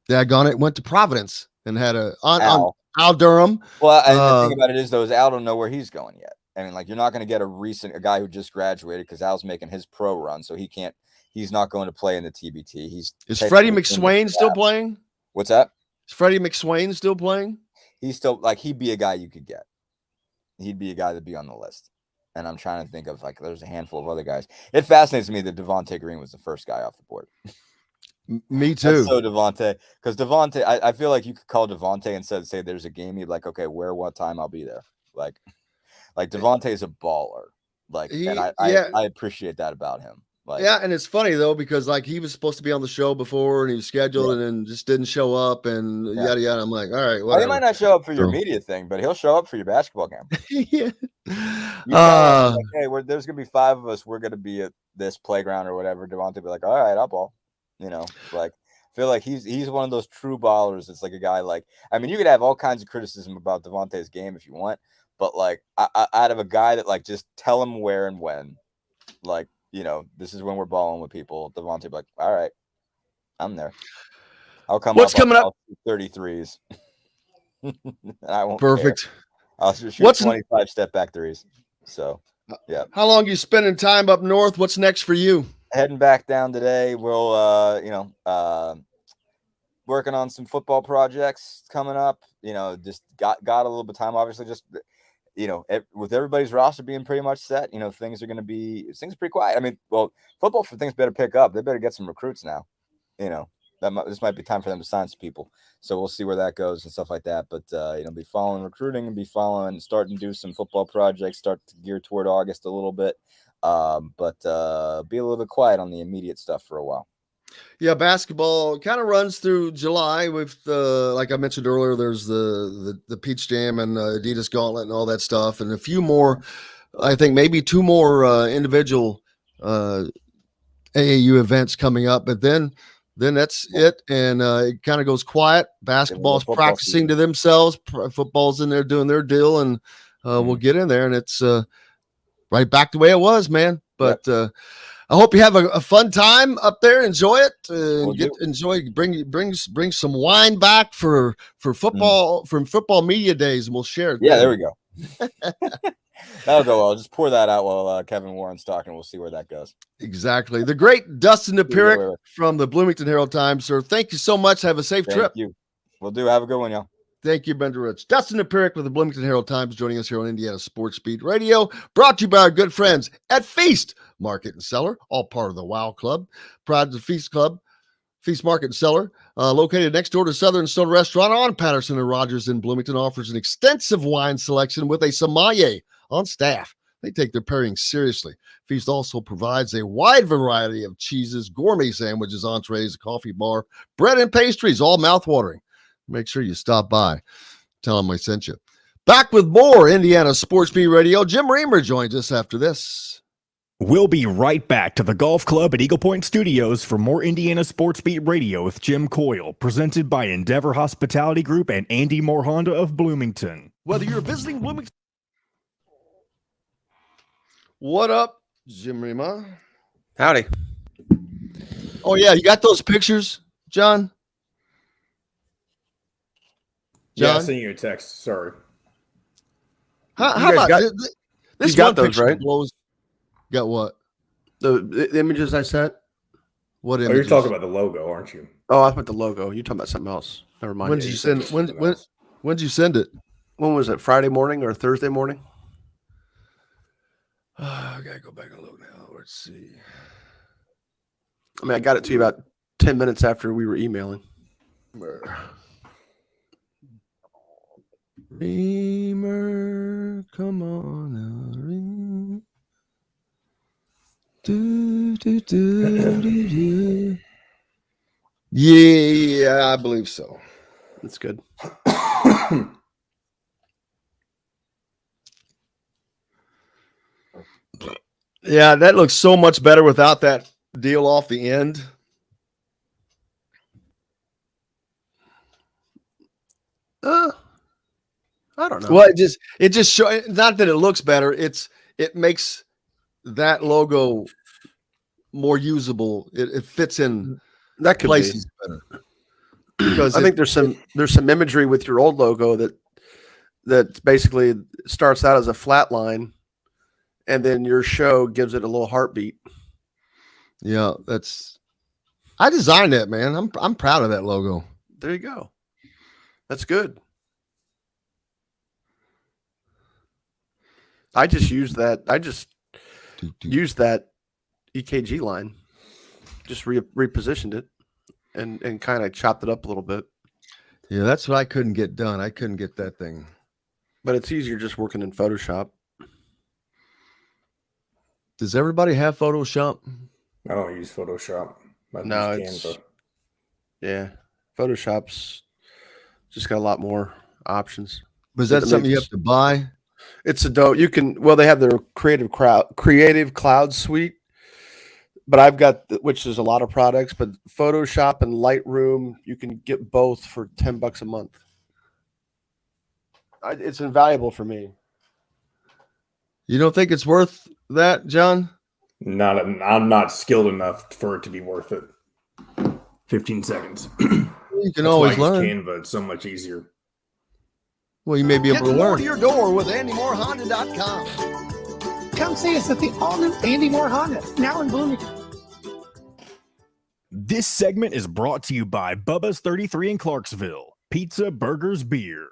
Daggone it, went to Providence and had on Al Durham. Well, the thing about it is, though, is Al don't know where he's going yet. I mean, like, you're not going to get a guy who just graduated because Al's making his pro run, so he's not going to play in the TBT. Is Freddie McSwain still playing? What's that? Is Freddie McSwain still playing? He's still, like, he'd be a guy you could get. He'd be a guy that'd be on the list. And I'm trying to think of, like, there's a handful of other guys. It fascinates me that Devontae Green was the first guy off the board. Me too. So Devontae, because Devontae, I feel like you could call Devontae and say there's a game. You'd like, okay, what time I'll be there. Like Devontae is a baller. Like, I appreciate that about him. Like, yeah, and it's funny though, because like he was supposed to be on the show before and he was scheduled and then just didn't show up and yada yada. I'm like, all right, whatever. Well, he might not show up for your media thing, but he'll show up for your basketball game. Yeah. Like, hey, there's gonna be 5 of us. We're gonna be at this playground or whatever. Devontae be like, all right, I'll ball. Like, I feel like he's one of those true ballers. It's like a guy like, I mean, you could have all kinds of criticism about Devontae's game if you want, but like out of a guy that like just tell him where and when, like, this is when we're balling with people. Devontae be like, all right, I'm there. I'll come. What's coming up? 33s. I won't. Perfect. Care. I'll shoot 25 step back threes. So, yeah. How long you spending time up north? What's next for you? Heading back down today. We'll, working on some football projects coming up. Just got a little bit of time. Obviously, just with everybody's roster being pretty much set, things are pretty quiet. I mean, well, football for things better pick up. They better get some recruits now. This might be time for them to sign some people. So we'll see where that goes and stuff like that. But be following recruiting and starting to do some football projects. Start to gear toward August a little bit. But be a little bit quiet on the immediate stuff for a while. Yeah, basketball kind of runs through July with like I mentioned earlier, there's the Peach Jam and Adidas Gauntlet and all that stuff, and a few more, I think maybe 2 more individual AAU events coming up, but then that's it, and it kind of goes quiet. Basketball's practicing to themselves, football's in there doing their deal, and we'll get in there, and it's right back the way it was, man. But I hope you have a fun time up there. Enjoy it. Bring some wine back for football from football media days, and we'll share it. Yeah, there we go. That'll go well. Just pour that out while Kevin Warren's talking. We'll see where that goes. Exactly. The great Dustin Dopirak from the Bloomington Herald Times, sir. Thank you so much. Have a safe trip. Thank you. We'll do. Have a good one, y'all. Thank you, Bender Rich. Dustin Dopirak with the Bloomington Herald Times joining us here on Indiana Sports Beat Radio, brought to you by our good friends at Feast Market and Cellar, all part of the WOW Club. Proud of the Feast Club, Feast Market and Cellar, located next door to Southern Stone Restaurant on Patterson and Rogers in Bloomington, offers an extensive wine selection with a sommelier on staff. They take their pairing seriously. Feast also provides a wide variety of cheeses, gourmet sandwiches, entrees, a coffee bar, bread, and pastries, all mouthwatering. Make sure you stop by. Tell them I sent you. Back with more Indiana Sports Beat Radio. Jim Reamer joins us after this. We'll be right back to the Golf Club at Eagle Point Studios for more Indiana Sports Beat Radio with Jim Coyle, presented by Endeavor Hospitality Group and Andy Moore Honda of Bloomington. Whether you're visiting Bloomington. What up, Jim Reamer? Howdy. Oh, yeah. You got those pictures, John? Yeah, I John? sent you a text. Sorry. How about this? You got one those, picture right? blows. Got what? The images I sent? What Oh, images? you're talking about the logo, aren't you? Oh, I put the logo. You're talking about something else. Never mind. When did you send? When did you send it? When was it? Friday morning or Thursday morning? I gotta go back and look now. Let's see. I mean, I got it to you about 10 minutes after we were emailing. Reamer, come on now, Reamer. Yeah, I believe so. That's good. Yeah, that looks so much better without that deal off the end. I don't know. Well, it just show not that it looks better. It makes that logo more usable. It fits in that could places be better. Because I think there's some imagery with your old logo that basically starts out as a flat line, and then your show gives it a little heartbeat. Yeah, I designed that, man. I'm proud of that logo. There you go. That's good. I just used that. I just used that EKG line, just repositioned it, and kind of chopped it up a little bit. Yeah, that's what I couldn't get done. I couldn't get that thing. But it's easier just working in Photoshop. Does everybody have Photoshop? I don't use Photoshop. No, it's yeah. Photoshop's just got a lot more options. Was that something you have to buy? It's you can. Well, they have their Creative Cloud suite, but I've got which is a lot of products. But Photoshop and Lightroom, you can get both for $10 a month. It's invaluable for me. You don't think it's worth that, John? I'm not skilled enough for it to be worth it. 15 seconds. You can always learn. Canva, it's so much easier. Well, you may be able to learn. To your door with AndyMooreHonda.com. Come see us at the all-new Andy Moore Honda, now in Bloomington. This segment is brought to you by Bubba's 33 in Clarksville. Pizza, burgers, beer.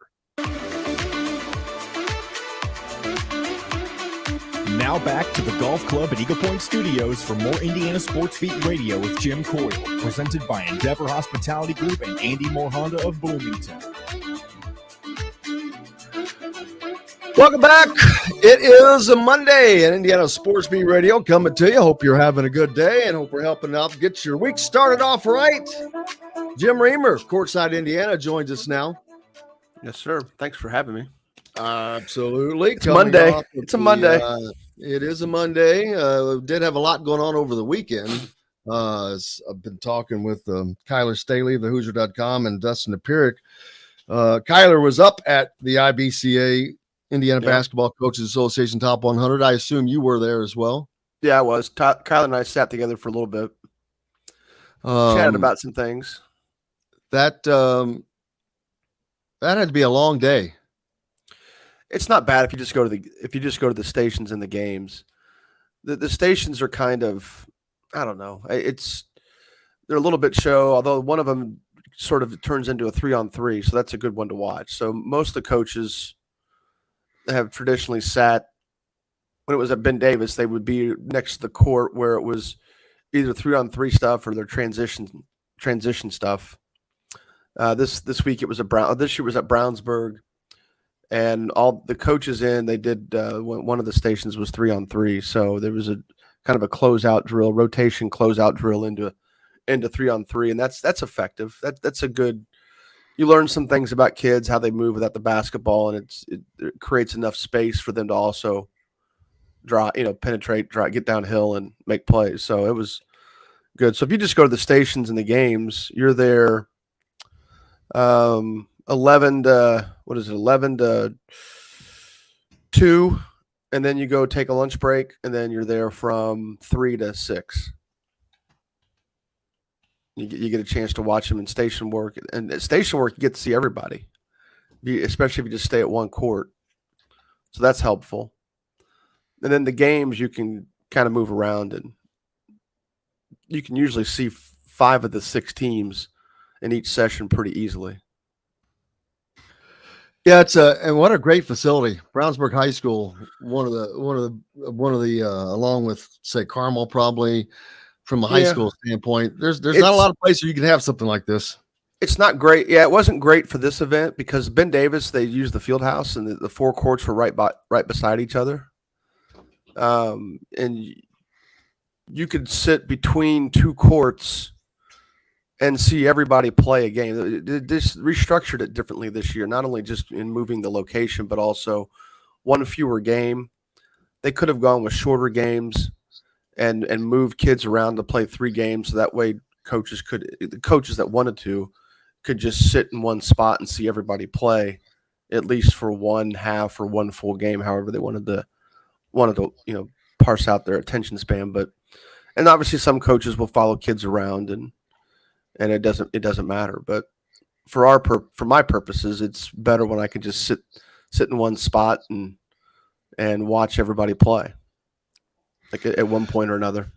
Now back to the Golf Club at Eagle Point Studios for more Indiana Sports Beat Radio with Jim Coyle, presented by Endeavor Hospitality Group and Andy Moore Honda of Bloomington. Welcome back. It is a Monday at Indiana Sports Beat Radio coming to you. Hope you're having a good day and hope we're helping out get your week started off right. Jim Reamer, Courtside, Indiana, joins us now. Yes, sir. Thanks for having me. Absolutely. It's Monday. It's a Monday. It is a Monday. Did have a lot going on over the weekend. I've been talking with Kyler Staley of the Hoosier.com and Dustin Dopirak. Kyler was up at the IBCA, Indiana Basketball Coaches Association Top 100. I assume you were there as well. Yeah, I was. Kyler and I sat together for a little bit. Chatted about some things. That had to be a long day. It's not bad if you just go to the stations and the games. The stations are kind of, I don't know. They're a little bit show, although one of them sort of turns into a 3-on-3, so that's a good one to watch. So most of the coaches have traditionally sat, when it was at Ben Davis, they would be next to the court where it was either 3-on-3 stuff or their transition stuff. This week it was this year was at Brownsburg, and all the coaches they did one of the stations was 3-on-3, so there was a kind of a closeout drill, rotation closeout drill into 3-on-3, and that's effective. That's a good. You learn some things about kids, how they move without the basketball, and it creates enough space for them to also penetrate, get downhill and make plays. So it was good. So if you just go to the stations and the games, you're there 11 to 2, and then you go take a lunch break, and then you're there from 3 to 6. You get a chance to watch them in station work, and at station work you get to see everybody, especially if you just stay at one court. So that's helpful. And then the games you can kind of move around, and you can usually see 5 of the 6 teams in each session pretty easily. Yeah, and what a great facility. Brownsburg High School, one of the along with say Carmel, probably from a high school standpoint. There's not a lot of places you can have something like this. It's not great. Yeah, it wasn't great for this event because Ben Davis, they used the field house, and the 4 courts were right beside each other. And you could sit between 2 courts and see everybody play a game. This restructured it differently this year, not only just in moving the location, but also one fewer game. They could have gone with shorter games and moved kids around to play 3 games. So that way the coaches that wanted to could just sit in one spot and see everybody play, at least for one half or one full game, however they wanted to parse out their attention span. And obviously some coaches will follow kids around and it doesn't matter. But for my purposes, it's better when I can just sit in one spot and watch everybody play, like at one point or another.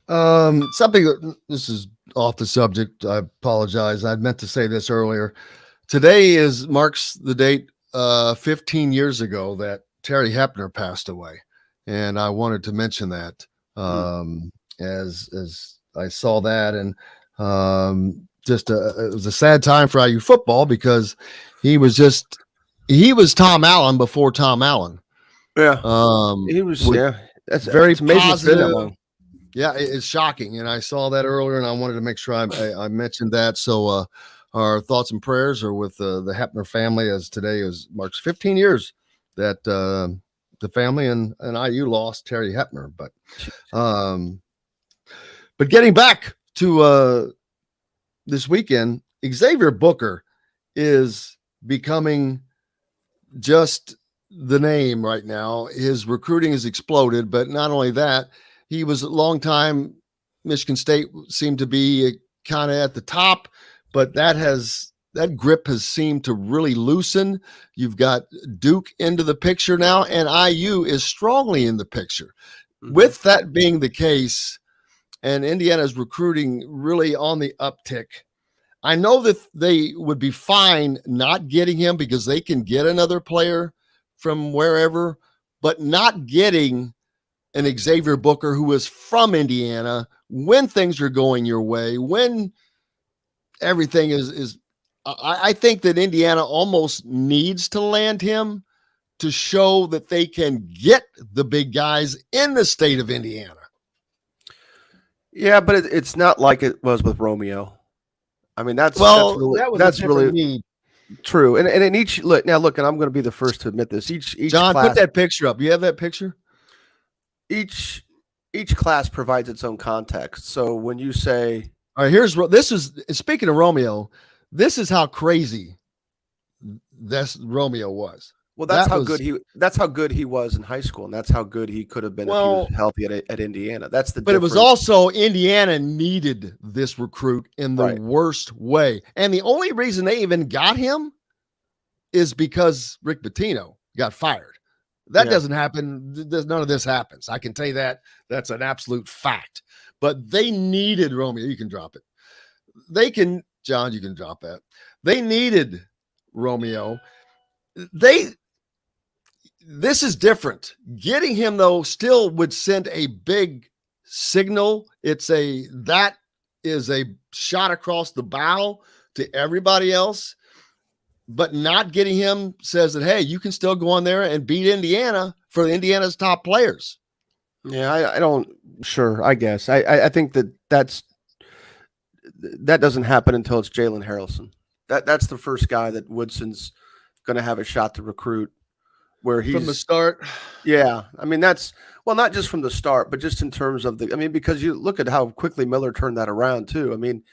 This is off the subject. I apologize. I meant to say this earlier. Today marks the date 15 years ago that Terry Hepner passed away, and I wanted to mention that as I saw that, and it was a sad time for IU football because he was Tom Allen before Tom Allen. Yeah, he was. That's very amazing. positive. That long. Yeah, it's shocking, and I saw that earlier, and I wanted to make sure I mentioned that. So our thoughts and prayers are with the Hepner family, as today marks 15 years that the family and IU lost Terry Hepner. But getting back to this weekend, Xavier Booker is becoming just the name right now. His recruiting has exploded, but not only that, he was a long time Michigan State seemed to be kind of at the top, but that grip has seemed to really loosen. You've got Duke into the picture now, and IU is strongly in the picture. Mm-hmm. With that being the case, and Indiana's recruiting really on the uptick, I know that they would be fine not getting him because they can get another player from wherever, but not getting an Xavier Booker who is from Indiana when things are going your way, when everything is I think that Indiana almost needs to land him to show that they can get the big guys in the state of Indiana. Yeah, but it's not like it was with Romeo. I mean, that's really true. And in each look, and I'm going to be the first to admit this. Each John, class, put that picture up. You have that picture? Each class provides its own context. So when you say, all right, speaking of Romeo, this is how crazy this Romeo was. Well, that's how good he was in high school, and that's how good he could have been if he was healthy at Indiana. That's the But difference. It was also Indiana needed this recruit in the worst way. And the only reason they even got him is because Rick Pitino got fired. That doesn't happen. None of this happens. I can tell you that. That's an absolute fact. But they needed Romeo. You can drop it. John, you can drop that. They needed Romeo. This is different. Getting him, though, still would send a big signal. That is a shot across the bow to everybody else. But not getting him says that, hey, you can still go on there and beat Indiana for Indiana's top players. Yeah, I guess. I think that doesn't happen until it's Jalen Harrelson. That's the first guy that Woodson's going to have a shot to recruit where he's from the start. Yeah, I mean that's not just from the start, but just in terms of because you look at how quickly Miller turned that around too. I mean,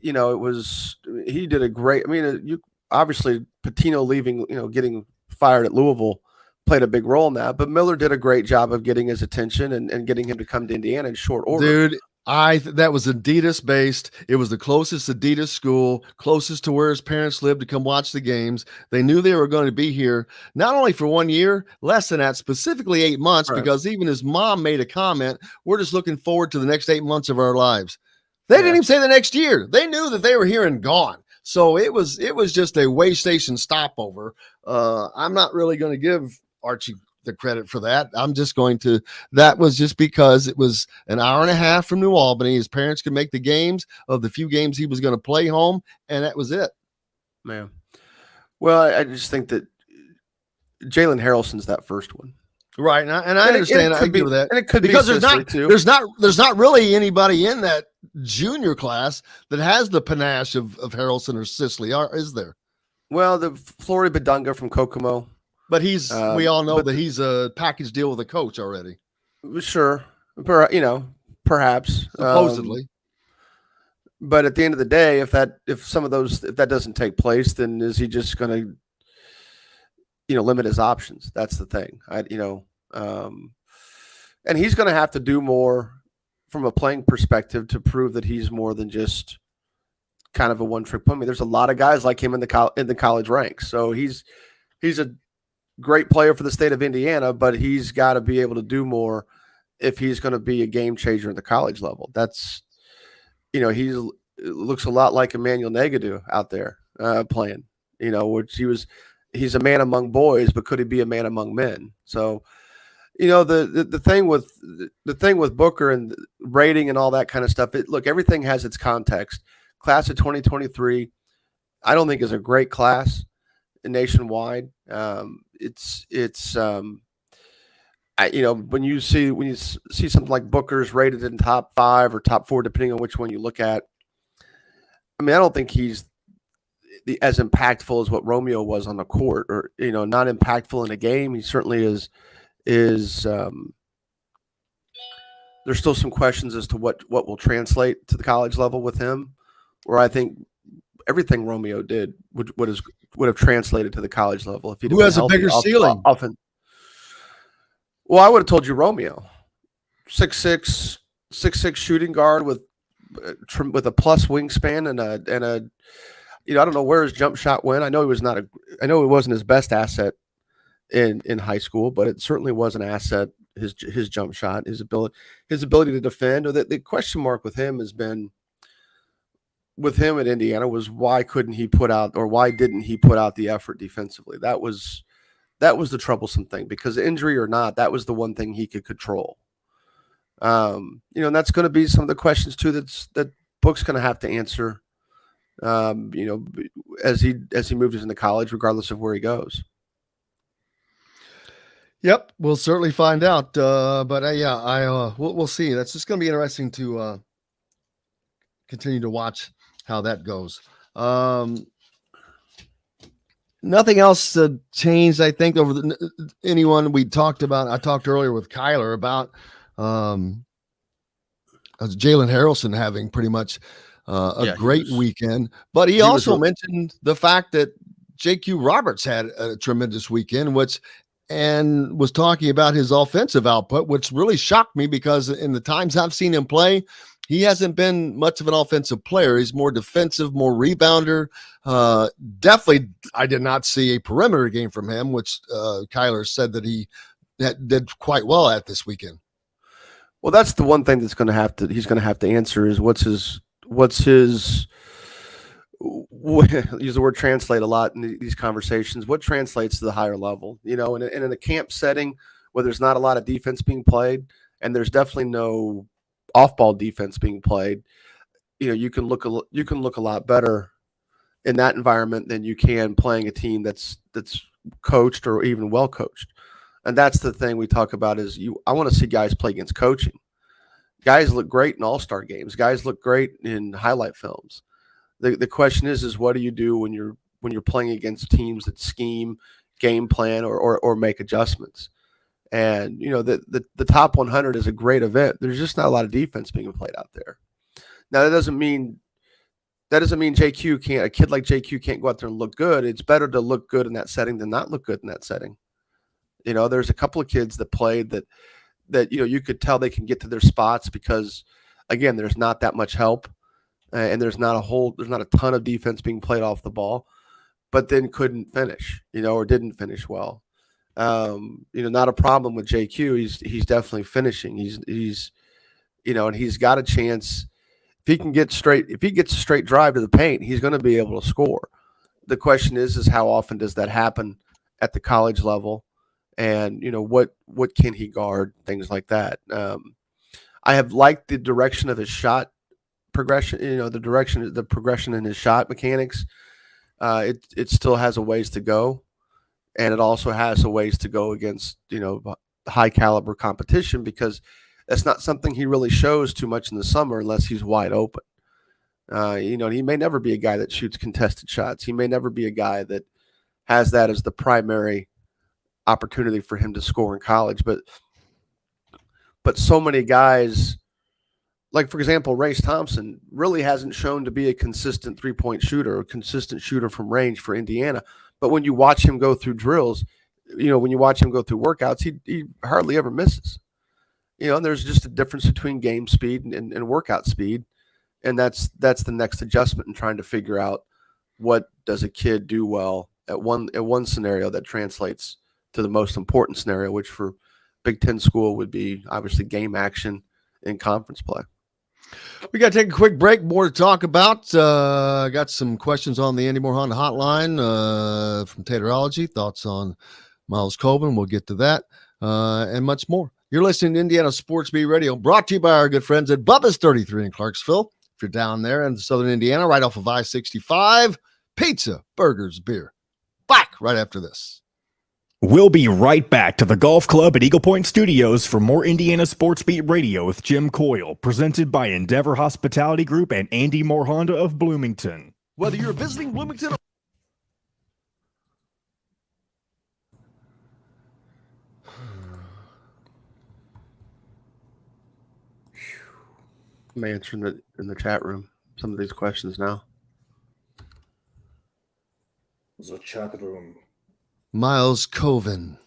he did a great. I mean, you obviously Patino leaving, getting fired at Louisville played a big role in that, but Miller did a great job of getting his attention and getting him to come to Indiana in short order. Dude, that was Adidas based. It was the closest Adidas school, closest to where his parents lived to come watch the games. They knew they were going to be here, not only for 1 year, less than that, specifically 8 months, Right. because even his mom made a comment, we're just looking forward to the next 8 months of our lives. They didn't even say the next year. They knew that they were here and gone. So it was just a way station stopover. I'm not really going to give Archie the credit for that. I'm just going to, that was just because it was an hour and a half from New Albany. His parents could make the games of the few games he was going to play home, and that was it. Man. Well, I just think that Jalen Harrelson's that first one. Right. And I understand. I agree with that. And it could because be there's not really anybody in that junior class that has the panache of Harrelson or Sisley, is there? Well, the Flory Badunga from Kokomo. But we all know that he's a package deal with a coach already. Sure. Perhaps. Supposedly. But at the end of the day, if that doesn't take place, then is he just going to, limit his options? That's the thing. And he's going to have to do more from a playing perspective to prove that he's more than just kind of a one-trick pony. There's a lot of guys like him in the college ranks. So he's a great player for the state of Indiana, but he's got to be able to do more if he's going to be a game changer at the college level. That's, he looks a lot like Emmanuel Negadu out there playing, which he's a man among boys, but could he be a man among men? So, the thing with Booker and rating and all that kind of stuff, everything has its context. Class of 2023, I don't think is a great class nationwide. When you see something like Booker's rated in top 5 or top 4, depending on which one you look at. I mean, I don't think he's as impactful as what Romeo was on the court, or not impactful in a game. He certainly is. There's still some questions as to what will translate to the college level with him, where I think everything Romeo did would have translated to the college level if he who has a bigger ceiling. Often. Well, I would have told you Romeo, 6'6" shooting guard with a plus wingspan and a I don't know where his jump shot went. I know it wasn't his best asset in high school, but it certainly was an asset. His jump shot, his ability to defend. Or the question mark with him has been, with him at Indiana, was why didn't he put out the effort defensively? That was the troublesome thing, because injury or not, that was the one thing he could control. And that's going to be some of the questions too that Book's going to have to answer. As he moves into college, regardless of where he goes. Yep, we'll certainly find out. We'll see. That's just going to be interesting to continue to watch how that goes. Nothing else changed, I think, over anyone we talked about. I talked earlier with Kyler about Jalen Harrelson having pretty much a great weekend, but he also mentioned the fact that JQ Roberts had a tremendous weekend, and was talking about his offensive output, which really shocked me, because in the times I've seen him play, he hasn't been much of an offensive player. He's more defensive, more rebounder. Definitely, I did not see a perimeter game from him, which Kyler said that he did quite well at this weekend. Well, that's the one thing he's going to have to answer is what's his use the word translate a lot in these conversations. What translates to the higher level, and in a camp setting where there's not a lot of defense being played, and there's definitely no off-ball defense being played. You can look a lot better in that environment than you can playing a team that's coached or even well coached. And that's the thing we talk about is I want to see guys play against coaching. Guys look great in all-star games. Guys look great in highlight films. The question is what do you do when you're playing against teams that scheme, game plan or make adjustments. And the top 100 is a great event. There's just not a lot of defense being played out there. Now that doesn't mean a kid like JQ can't go out there and look good. It's better to look good in that setting than not look good in that setting. There's a couple of kids that played that you could tell they can get to their spots because, again, there's not that much help, and there's not a ton of defense being played off the ball, but then couldn't finish, or didn't finish well. Not a problem with JQ. He's definitely finishing. He's and he's got a chance. If he gets a straight drive to the paint, he's going to be able to score. The question is how often does that happen at the college level? And, what can he guard, things like that. I have liked the direction of his shot progression, the progression in his shot mechanics. It still has a ways to go. And it also has a ways to go against, high caliber competition, because that's not something he really shows too much in the summer unless he's wide open. He may never be a guy that shoots contested shots. He may never be a guy that has that as the primary opportunity for him to score in college. But so many guys, like, for example, Race Thompson really hasn't shown to be a consistent three-point shooter or consistent shooter from range for Indiana. But when you watch him go through drills, when you watch him go through workouts, he hardly ever misses. And there's just a difference between game speed and workout speed. And that's the next adjustment in trying to figure out what does a kid do well at one scenario that translates to the most important scenario, which for Big Ten school would be obviously game action in conference play. We got to take a quick break. More to talk about. Got some questions on the Andy Moore Honda hotline from Taterology. Thoughts on Miles Colvin. We'll get to that and much more. You're listening to Indiana Sports Beat Radio, brought to you by our good friends at Bubba's 33 in Clarksville. If you're down there in southern Indiana, right off of I-65, pizza, burgers, beer. Back right after this. We'll be right back to the Golf Club at Eagle Point Studios for more Indiana Sports Beat Radio with Jim Coyle, presented by Endeavor Hospitality Group and Andy Moore Honda of Bloomington. Whether you're visiting Bloomington I'm answering it in the chat room, some of these questions now. The chat room. Miles Colvin.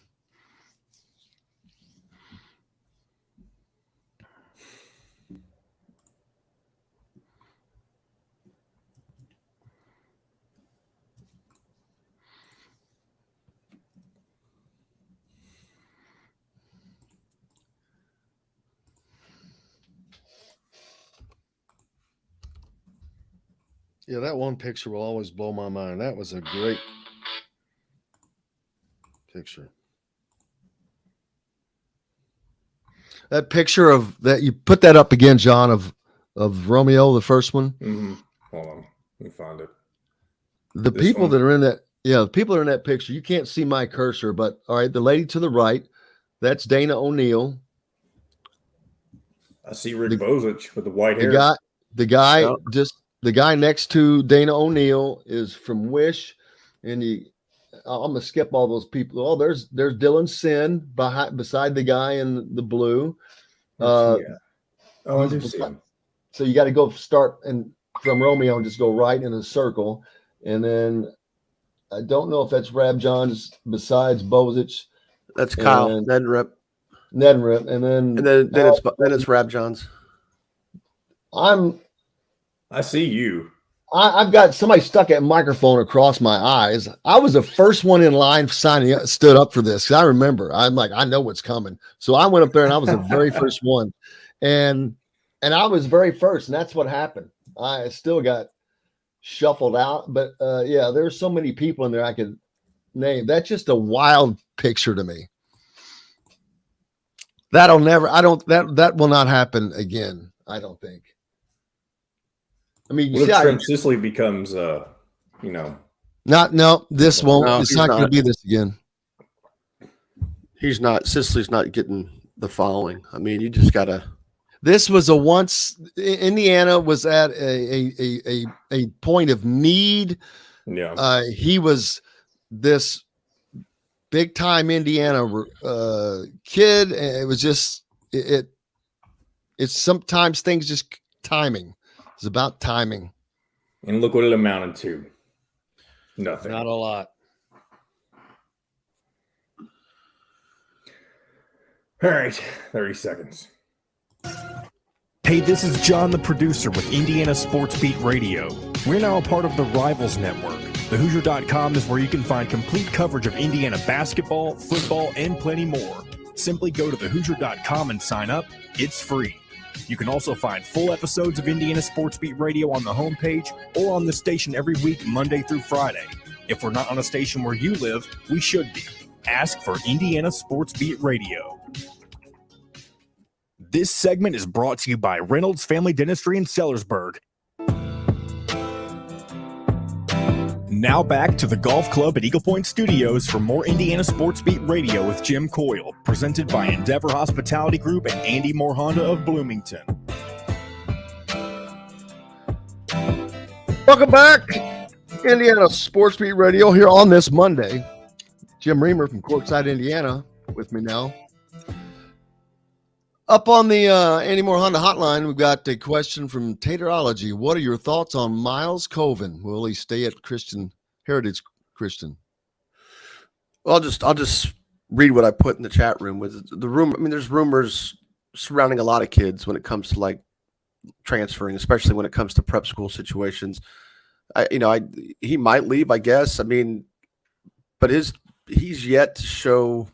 Yeah, that one picture will always blow my mind. That was a great picture. That picture of that, you put that up again, John, of Romeo, the first one. Mm-hmm. Hold on, let me find it. The This people one? that are in that, the people that are in that picture, you can't see my cursor, but all right, the lady to the right, that's Dana O'Neill. I see Rick Bozich with the white hair. The guy next to Dana O'Neill is from Wish, and I'm gonna skip all those people. Oh, there's Dylan Sin beside the guy in the blue. I do see him. So you got to go start from Romeo and just go right in a circle, and then I don't know if that's Rab Johns besides Bozich. That's Kyle Nedrip, and then it's Rab Johns. I see you. I've got somebody stuck a microphone across my eyes. I was the first one in line stood up for this. I remember. I'm like, I know what's coming. So I went up there and I was the very first one. And I was very first, and that's what happened. I still got shuffled out. But there's so many people in there I could name. That's just a wild picture to me. That will not happen again, I don't think. I mean, What if Trent Sisley becomes, this won't. No, it's not going to be this again. He's not. Sisley's not getting the following. I mean, you just got to. This was Indiana was at a point of need. Yeah. He was this big time Indiana kid. And it was just it's sometimes things just timing. It's about timing. And look what it amounted to. Nothing. Not a lot. All right, 30 seconds. Hey, this is John, the producer with Indiana Sports Beat Radio. We're now a part of the Rivals Network. TheHoosier.com is where you can find complete coverage of Indiana basketball, football, and plenty more. Simply go to TheHoosier.com and sign up. It's free. You can also find full episodes of Indiana Sports Beat Radio on the homepage or on the station every week, Monday through Friday. If we're not on a station where you live, we should be. Ask for Indiana Sports Beat Radio. This segment is brought to you by Reynolds Family Dentistry in Sellersburg. Now back to the Golf Club at Eagle Point Studios for more Indiana Sports Beat Radio with Jim Coyle, presented by Endeavor Hospitality Group and Andy Moore Honda of Bloomington. Welcome back, Indiana Sports Beat Radio here on this Monday. Jim Reamer from Corkside, Indiana, with me now. Up on the Andy Moore Honda hotline, we've got a question from Taterology. What are your thoughts on Miles Coven? Will he stay at Heritage Christian? Well, I'll just read what I put in the chat room with the room. I mean, there's rumors surrounding a lot of kids when it comes to like transferring, especially when it comes to prep school situations. He might leave, I guess. I mean, but he's yet to show.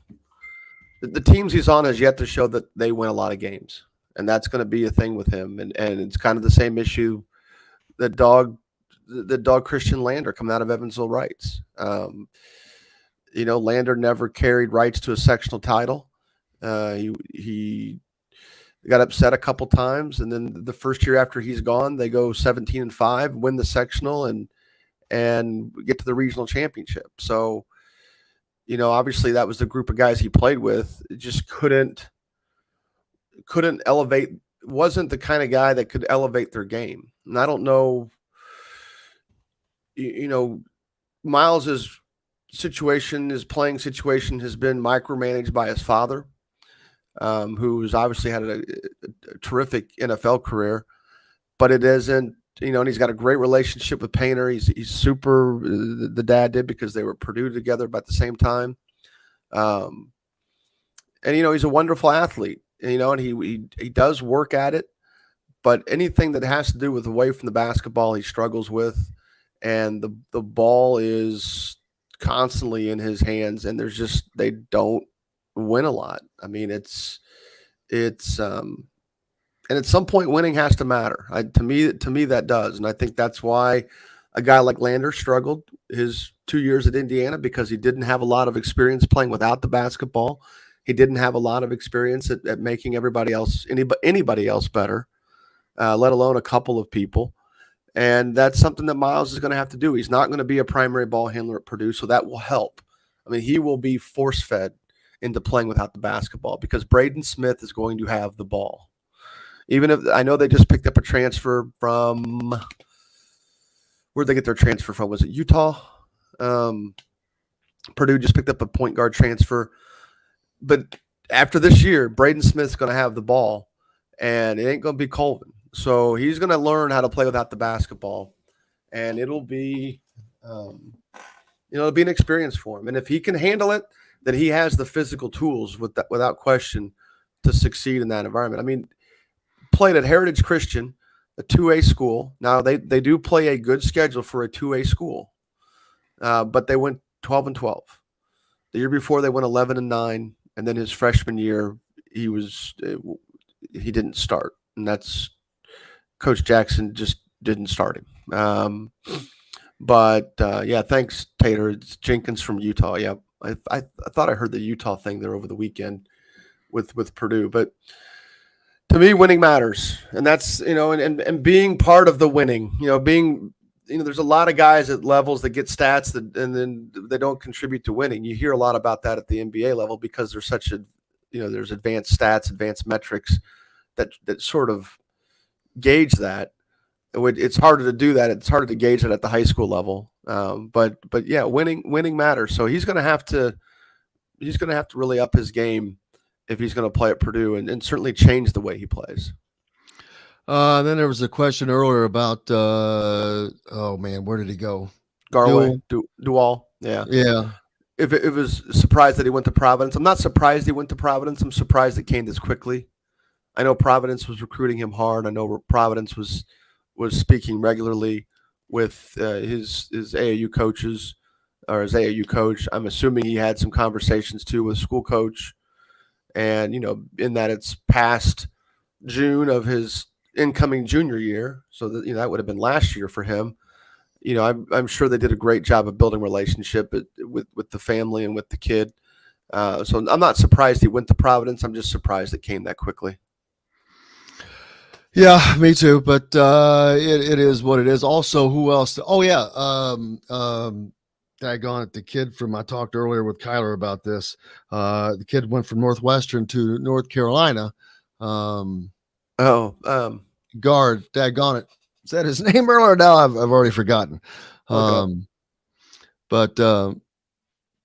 The teams he's on has yet to show that they win a lot of games, and that's going to be a thing with him. And it's kind of the same issue that dog Christian Lander coming out of Evansville Rights. Lander never carried Rights to a sectional title. He got upset a couple times, and then the first year after he's gone, they go 17-5, win the sectional, and get to the regional championship. So. Obviously that was the group of guys he played with. It just couldn't elevate, wasn't the kind of guy that could elevate their game. And I don't know, Miles's situation, his playing situation has been micromanaged by his father, who's obviously had a terrific NFL career, but it isn't, and he's got a great relationship with Painter. He's super. The dad did because they were Purdue together, but at the same time, and he's a wonderful athlete. And he does work at it, but anything that has to do with away from the basketball, he struggles with, and the ball is constantly in his hands, and they don't win a lot. I mean, it's. And at some point, winning has to matter. To me, that does. And I think that's why a guy like Lander struggled his 2 years at Indiana, because he didn't have a lot of experience playing without the basketball. He didn't have a lot of experience at making anybody else better, let alone a couple of people. And that's something that Miles is going to have to do. He's not going to be a primary ball handler at Purdue, so that will help. I mean, he will be force-fed into playing without the basketball because Braden Smith is going to have the ball. Even if I know they just picked up a transfer from, where'd they get their transfer from? Was it Utah? Purdue just picked up a point guard transfer. But after this year, Braden Smith's going to have the ball, and it ain't going to be Colvin. So he's going to learn how to play without the basketball, and it'll be, it'll be an experience for him. And if he can handle it, then he has the physical tools without question to succeed in that environment. I mean, played at Heritage Christian, a 2A school. Now they do play a good schedule for a 2A school, but they went 12-12. The year before they went 11-9, and then his freshman year he didn't start, and that's Coach Jackson just didn't start him. But thanks Tater. It's Jenkins from Utah. Yeah, I thought I heard the Utah thing there over the weekend with Purdue, but. To me, winning matters, and that's and being part of the winning. There's a lot of guys at levels that get stats and then they don't contribute to winning. You hear a lot about that at the NBA level because there's such a there's advanced stats, advanced metrics that sort of gauge that. It's harder to do that. It's harder to gauge it at the high school level. But yeah, winning matters. So he's going to have to he's going to have to really up his game if he's going to play at Purdue, and certainly change the way he plays. Then there was a question earlier about oh man, where did he go? Garway, Dual. Yeah. If it was surprised that he went to Providence. I'm not surprised he went to Providence. I'm surprised it came this quickly. I know Providence was recruiting him hard. I know Providence was speaking regularly with his AAU coaches or his AAU coach. I'm assuming he had some conversations too with school coach, and in that it's past June of his incoming junior year, so that that would have been last year for him. I'm sure they did a great job of building relationship with the family and with the kid. So I'm not surprised he went to Providence. I'm just surprised it came that quickly. Yeah, me too. But it is what it is. Also, who else? Oh yeah, daggone it, the kid from I talked earlier with Kyler about this. The kid went from Northwestern to North Carolina. Guard, daggone it. Said his name earlier. Now I've already forgotten. But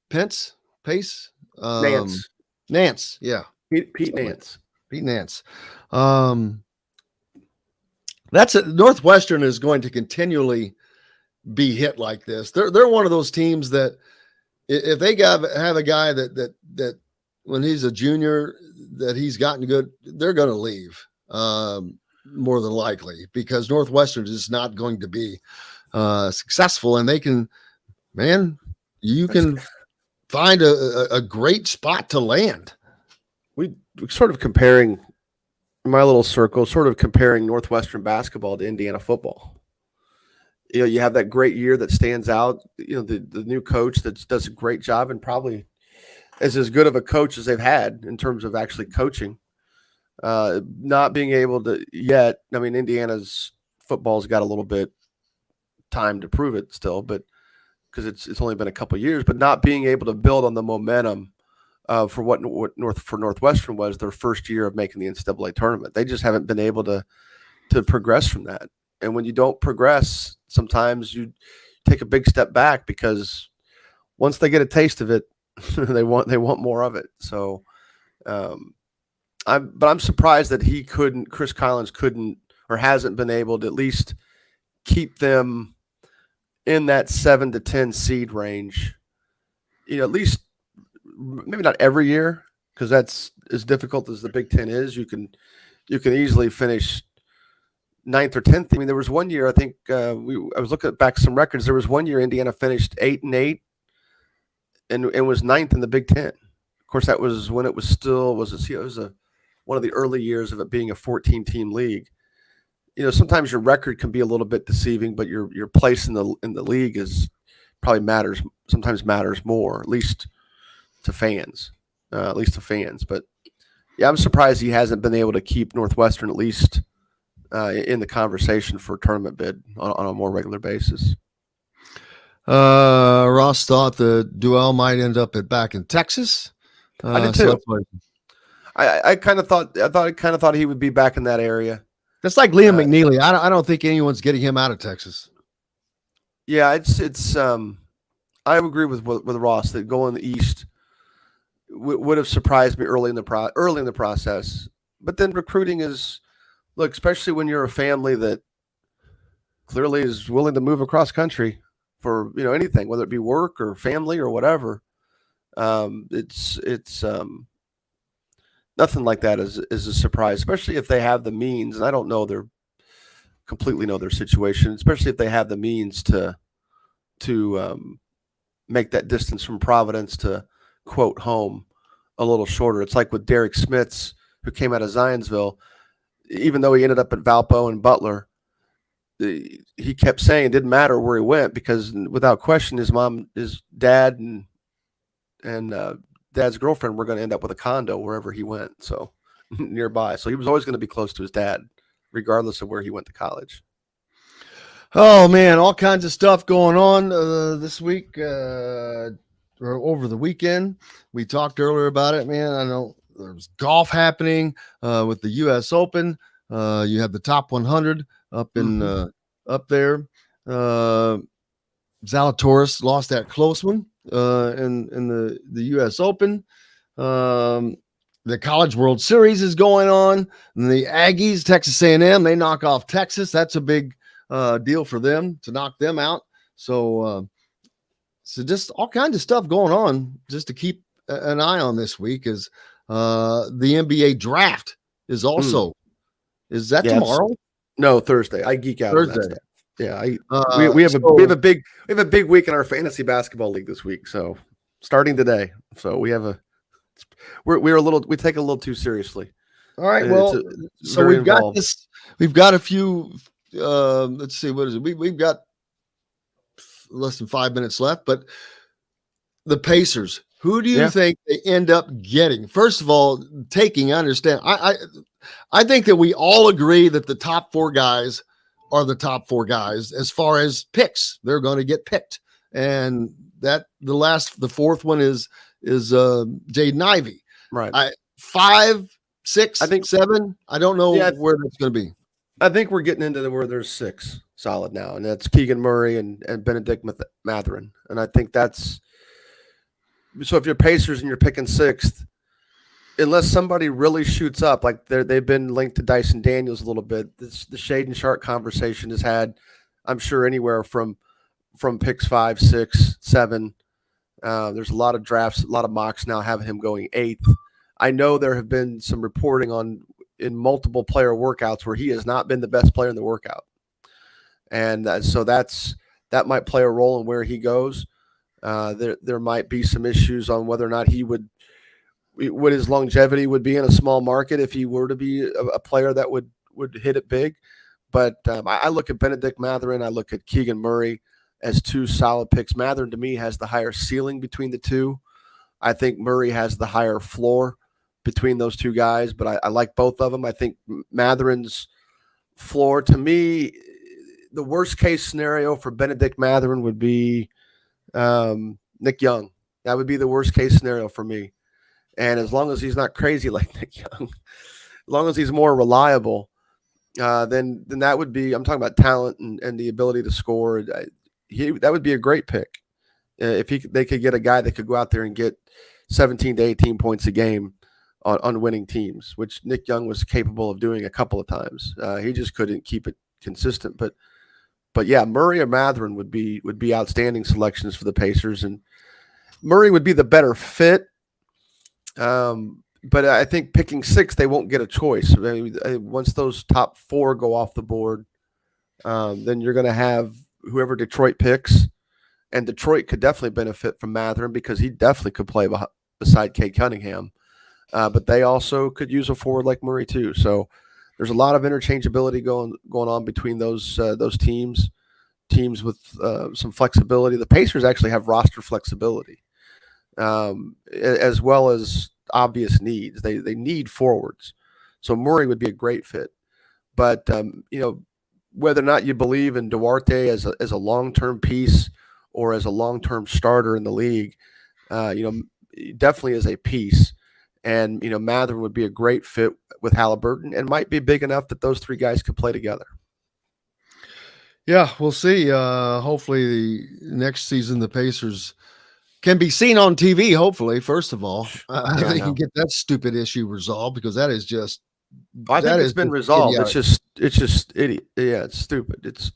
Pace, Nance, yeah, Pete Nance. That's it. Northwestern is going to continually be hit like this. They're one of those teams that if they have a guy that when he's a junior that he's gotten good, they're going to leave. More than likely, because Northwestern is not going to be successful, and you can find a great spot to land. We sort of comparing in my little circle, comparing Northwestern basketball to Indiana football. You have that great year that stands out. The new coach that does a great job and probably is as good of a coach as they've had in terms of actually coaching. Not being able to yet. I mean, Indiana's football's got a little bit time to prove it still, but because it's only been a couple of years, but not being able to build on the momentum for what Northwestern was their first year of making the NCAA tournament. They just haven't been able to progress from that. And when you don't progress, sometimes you take a big step back because once they get a taste of it, they want more of it. So. I'm surprised that Chris Collins couldn't or hasn't been able to at least keep them in that 7 to 10 seed range. At least maybe not every year, because that's as difficult as the Big Ten is. You can easily finish 9th or 10th. I mean, there was one year I think I was looking back some records. There was one year Indiana finished 8-8 and was 9th in the Big Ten. Of course, that was when it was still one of the early years of it being a 14-team league. Sometimes your record can be a little bit deceiving, but your place in the league sometimes matters more, at least to fans. But yeah, I'm surprised he hasn't been able to keep Northwestern at least in the conversation for a tournament bid on a more regular basis. Ross thought the duel might end up back in Texas. I did too. I kind of thought he would be back in that area. That's like Liam McNeely. I don't think anyone's getting him out of Texas. Yeah, it's I agree with Ross that going east would have surprised me early in the process. But then recruiting especially when you're a family that clearly is willing to move across country for anything, whether it be work or family or whatever. It's nothing like that is a surprise, especially if they have the means. And I don't know completely know their situation, especially if they have the means to make that distance from Providence to quote home a little shorter. It's like with Derek Smits, who came out of Zionsville, even though he ended up at Valpo and Butler, he kept saying it didn't matter where he went because without question, his dad and dad's girlfriend were going to end up with a condo wherever he went. So nearby. So he was always going to be close to his dad, regardless of where he went to college. Oh man, all kinds of stuff going on this week or over the weekend. We talked earlier about it, man. I know there's golf happening with the U.S. Open. You have the top 100 up in up there. Zalatoris lost that close one. in the U.S. Open. The College World Series is going on. And the Aggies, Texas A&M, they knock off Texas. That's a big deal for them to knock them out. So just all kinds of stuff going on just to keep an eye on this week. Is the NBA draft is also is that tomorrow? No, Thursday. I geek out on that Thursday. stuff. Yeah, we have a big week in our fantasy basketball league this week. So starting today, so we have we take it a little too seriously. All right. Well, so we've got this. We've got a few. Let's see. What is it? We've got less than 5 minutes left. But the Pacers. Who do you think they end up getting? First of all, taking. I understand. I think that we all agree that the top 4 guys are the top 4 guys as far as picks. They're going to get picked, and that the fourth one is Jaden Ivey. Right. 5, 6, I think 7. I don't know where that's going to be. I think we're getting into where there's 6 solid now, and that's Keegan Murray and Benedict Mathurin. And I think that's so. If you're Pacers and you're picking 6th, unless somebody really shoots up, like they've been linked to Dyson Daniels a little bit. The Shaden Sharp conversation has had, I'm sure, anywhere from picks 5, 6, 7. There's a lot of drafts, a lot of mocks now having him going 8th. I know there have been some reporting in multiple player workouts where he has not been the best player in the workout. And so that might play a role in where he goes. There might be some issues on whether or not what his longevity would be in a small market if he were to be a player that would hit it big. But I look at Benedict Mathurin, I look at Keegan Murray as 2 solid picks. Mathurin, to me, has the higher ceiling between the 2. I think Murray has the higher floor between those 2 guys, but I like both of them. I think Mathurin's floor, to me, the worst case scenario for Benedict Mathurin would be Nick Young. That would be the worst case scenario for me. And as long as he's not crazy like Nick Young, as long as he's more reliable, then that would be, I'm talking about talent and the ability to score. That would be a great pick. If they could get a guy that could go out there and get 17 to 18 points a game on winning teams, which Nick Young was capable of doing a couple of times. He just couldn't keep it consistent. But yeah, Murray or Mathurin would be outstanding selections for the Pacers, and Murray would be the better fit. But I think picking 6, they won't get a choice. Once those top 4 go off the board, then you're going to have whoever Detroit picks, and Detroit could definitely benefit from Mathurin because he definitely could play beside Cade Cunningham. But they also could use a forward like Murray too. So there's a lot of interchangeability going on between those teams with some flexibility. The Pacers actually have roster flexibility, as well as obvious needs. They need forwards, so Murray would be a great fit. But whether or not you believe in Duarte as a long-term piece or as a long-term starter in the league, definitely is a piece. And Mathurin would be a great fit with Halliburton and might be big enough that those 3 guys could play together. Yeah, we'll see. Hopefully next season the Pacers can be seen on TV, hopefully, first of all. They can get that stupid issue resolved, because that is just I think it's been resolved. Idiotic. It's just idiot. Yeah, it's stupid. It's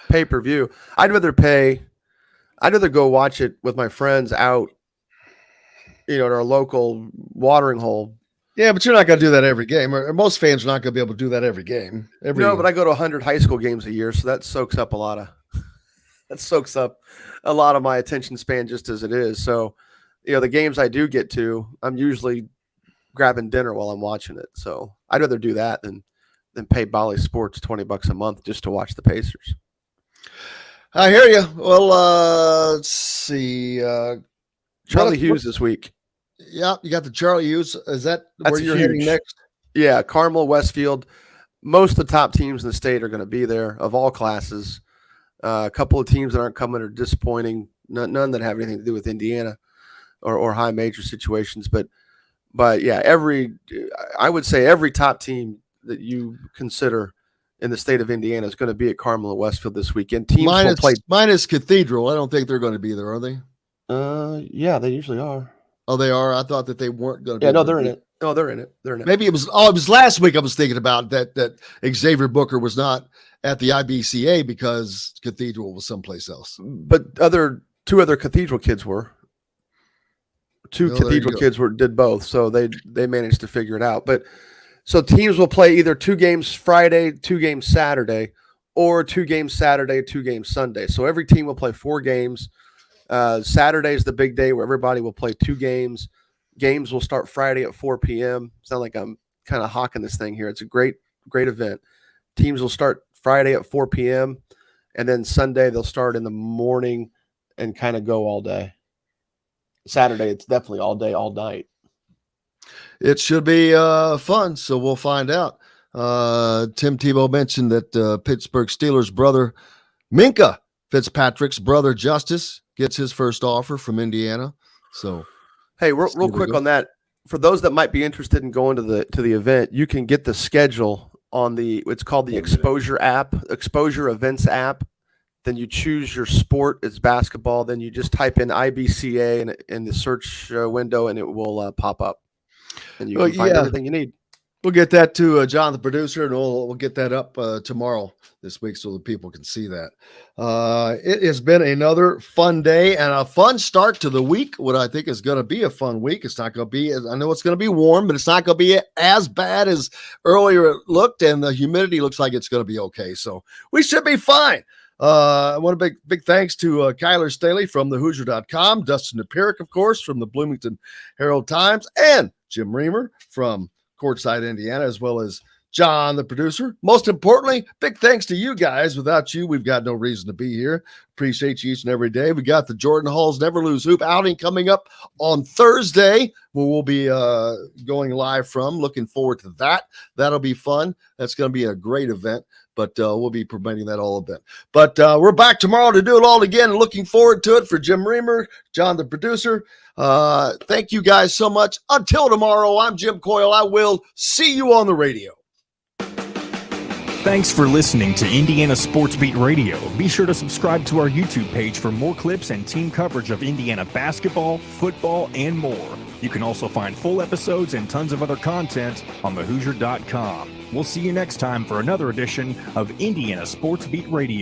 pay-per-view. I'd rather go watch it with my friends out, at our local watering hole. Yeah, but you're not going to do that every game. Or most fans are not going to be able to do that every game. No, but I go to 100 high school games a year, so that soaks up a lot of my attention span just as it is. So, the games I do get to, I'm usually grabbing dinner while I'm watching it. So I'd rather do that than pay Bally Sports $20 a month just to watch the Pacers. I hear you. Well, let's see. Charlie Hughes this week. Yeah, you got the Charlie Hughes. Is that where you're heading next? Yeah, Carmel, Westfield. Most of the top teams in the state are going to be there, of all classes. A couple of teams that aren't coming are disappointing. None that have anything to do with Indiana or high major situations. But yeah, I would say every top team that you consider in the state of Indiana is going to be at Carmel and Westfield this weekend. Teams will play minus Cathedral. I don't think they're going to be there, are they? Yeah, they usually are. Oh, they are. I thought that they weren't going to. Yeah, no, they're in it. No, they're in it. They're in it. Maybe it was. Oh, it was last week. I was thinking about that Xavier Booker was not at the IBCA because Cathedral was someplace else. But two other Cathedral kids were. Two Cathedral kids did both, so they managed to figure it out. But so teams will play either 2 games Friday, 2 games Saturday, or 2 games Saturday, 2 games Sunday. So every team will play 4 games. Saturday is the big day where everybody will play 2 games. Games will start Friday at 4 p.m. Sound like I'm kind of hawking this thing here. It's a great event. Teams will start Friday at 4 p.m. and then Sunday they'll start in the morning and kind of go all day. Saturday, it's definitely all day, all night. It should be fun, so we'll find out. Tim Tebow mentioned that Pittsburgh Steelers brother Minka Fitzpatrick's brother Justice gets his first offer from Indiana. So, hey, real quick on that, for those that might be interested in going to the event, you can get the schedule on it's called the Exposure app, Exposure Events app. Then you choose your sport. It's basketball. Then you just type in IBCA in the search window, and it will pop up, and you can find everything you need. We'll get that to John, the producer, and we'll get that up tomorrow this week so that people can see that. It has been another fun day and a fun start to the week. What I think is going to be a fun week. It's not going to be, I know it's going to be warm, but it's not going to be as bad as earlier it looked, and the humidity looks like it's going to be okay. So we should be fine. I want a big thanks to Kyler Staley from thehoosier.com, Dustin Dopirak, of course, from the Bloomington Herald Times, and Jim Reamer from Courtside, Indiana, as well as John, the producer. Most importantly, big thanks to you guys. Without you, we've got no reason to be here. Appreciate you each and every day. We got the Jordan Hall's Never Lose Hoop outing coming up on Thursday, where we'll be going live from. Looking forward to that. That'll be fun. That's going to be a great event, but we'll be promoting that all event. But we're back tomorrow to do it all again. Looking forward to it. For Jim Reamer, John, the producer, thank you guys so much. Until tomorrow, I'm Jim Coyle. I will see you on the radio. Thanks for listening to Indiana Sports Beat Radio. Be sure to subscribe to our YouTube page for more clips and team coverage of Indiana basketball, football, and more. You can also find full episodes and tons of other content on thehoosier.com. We'll see you next time for another edition of Indiana Sports Beat Radio.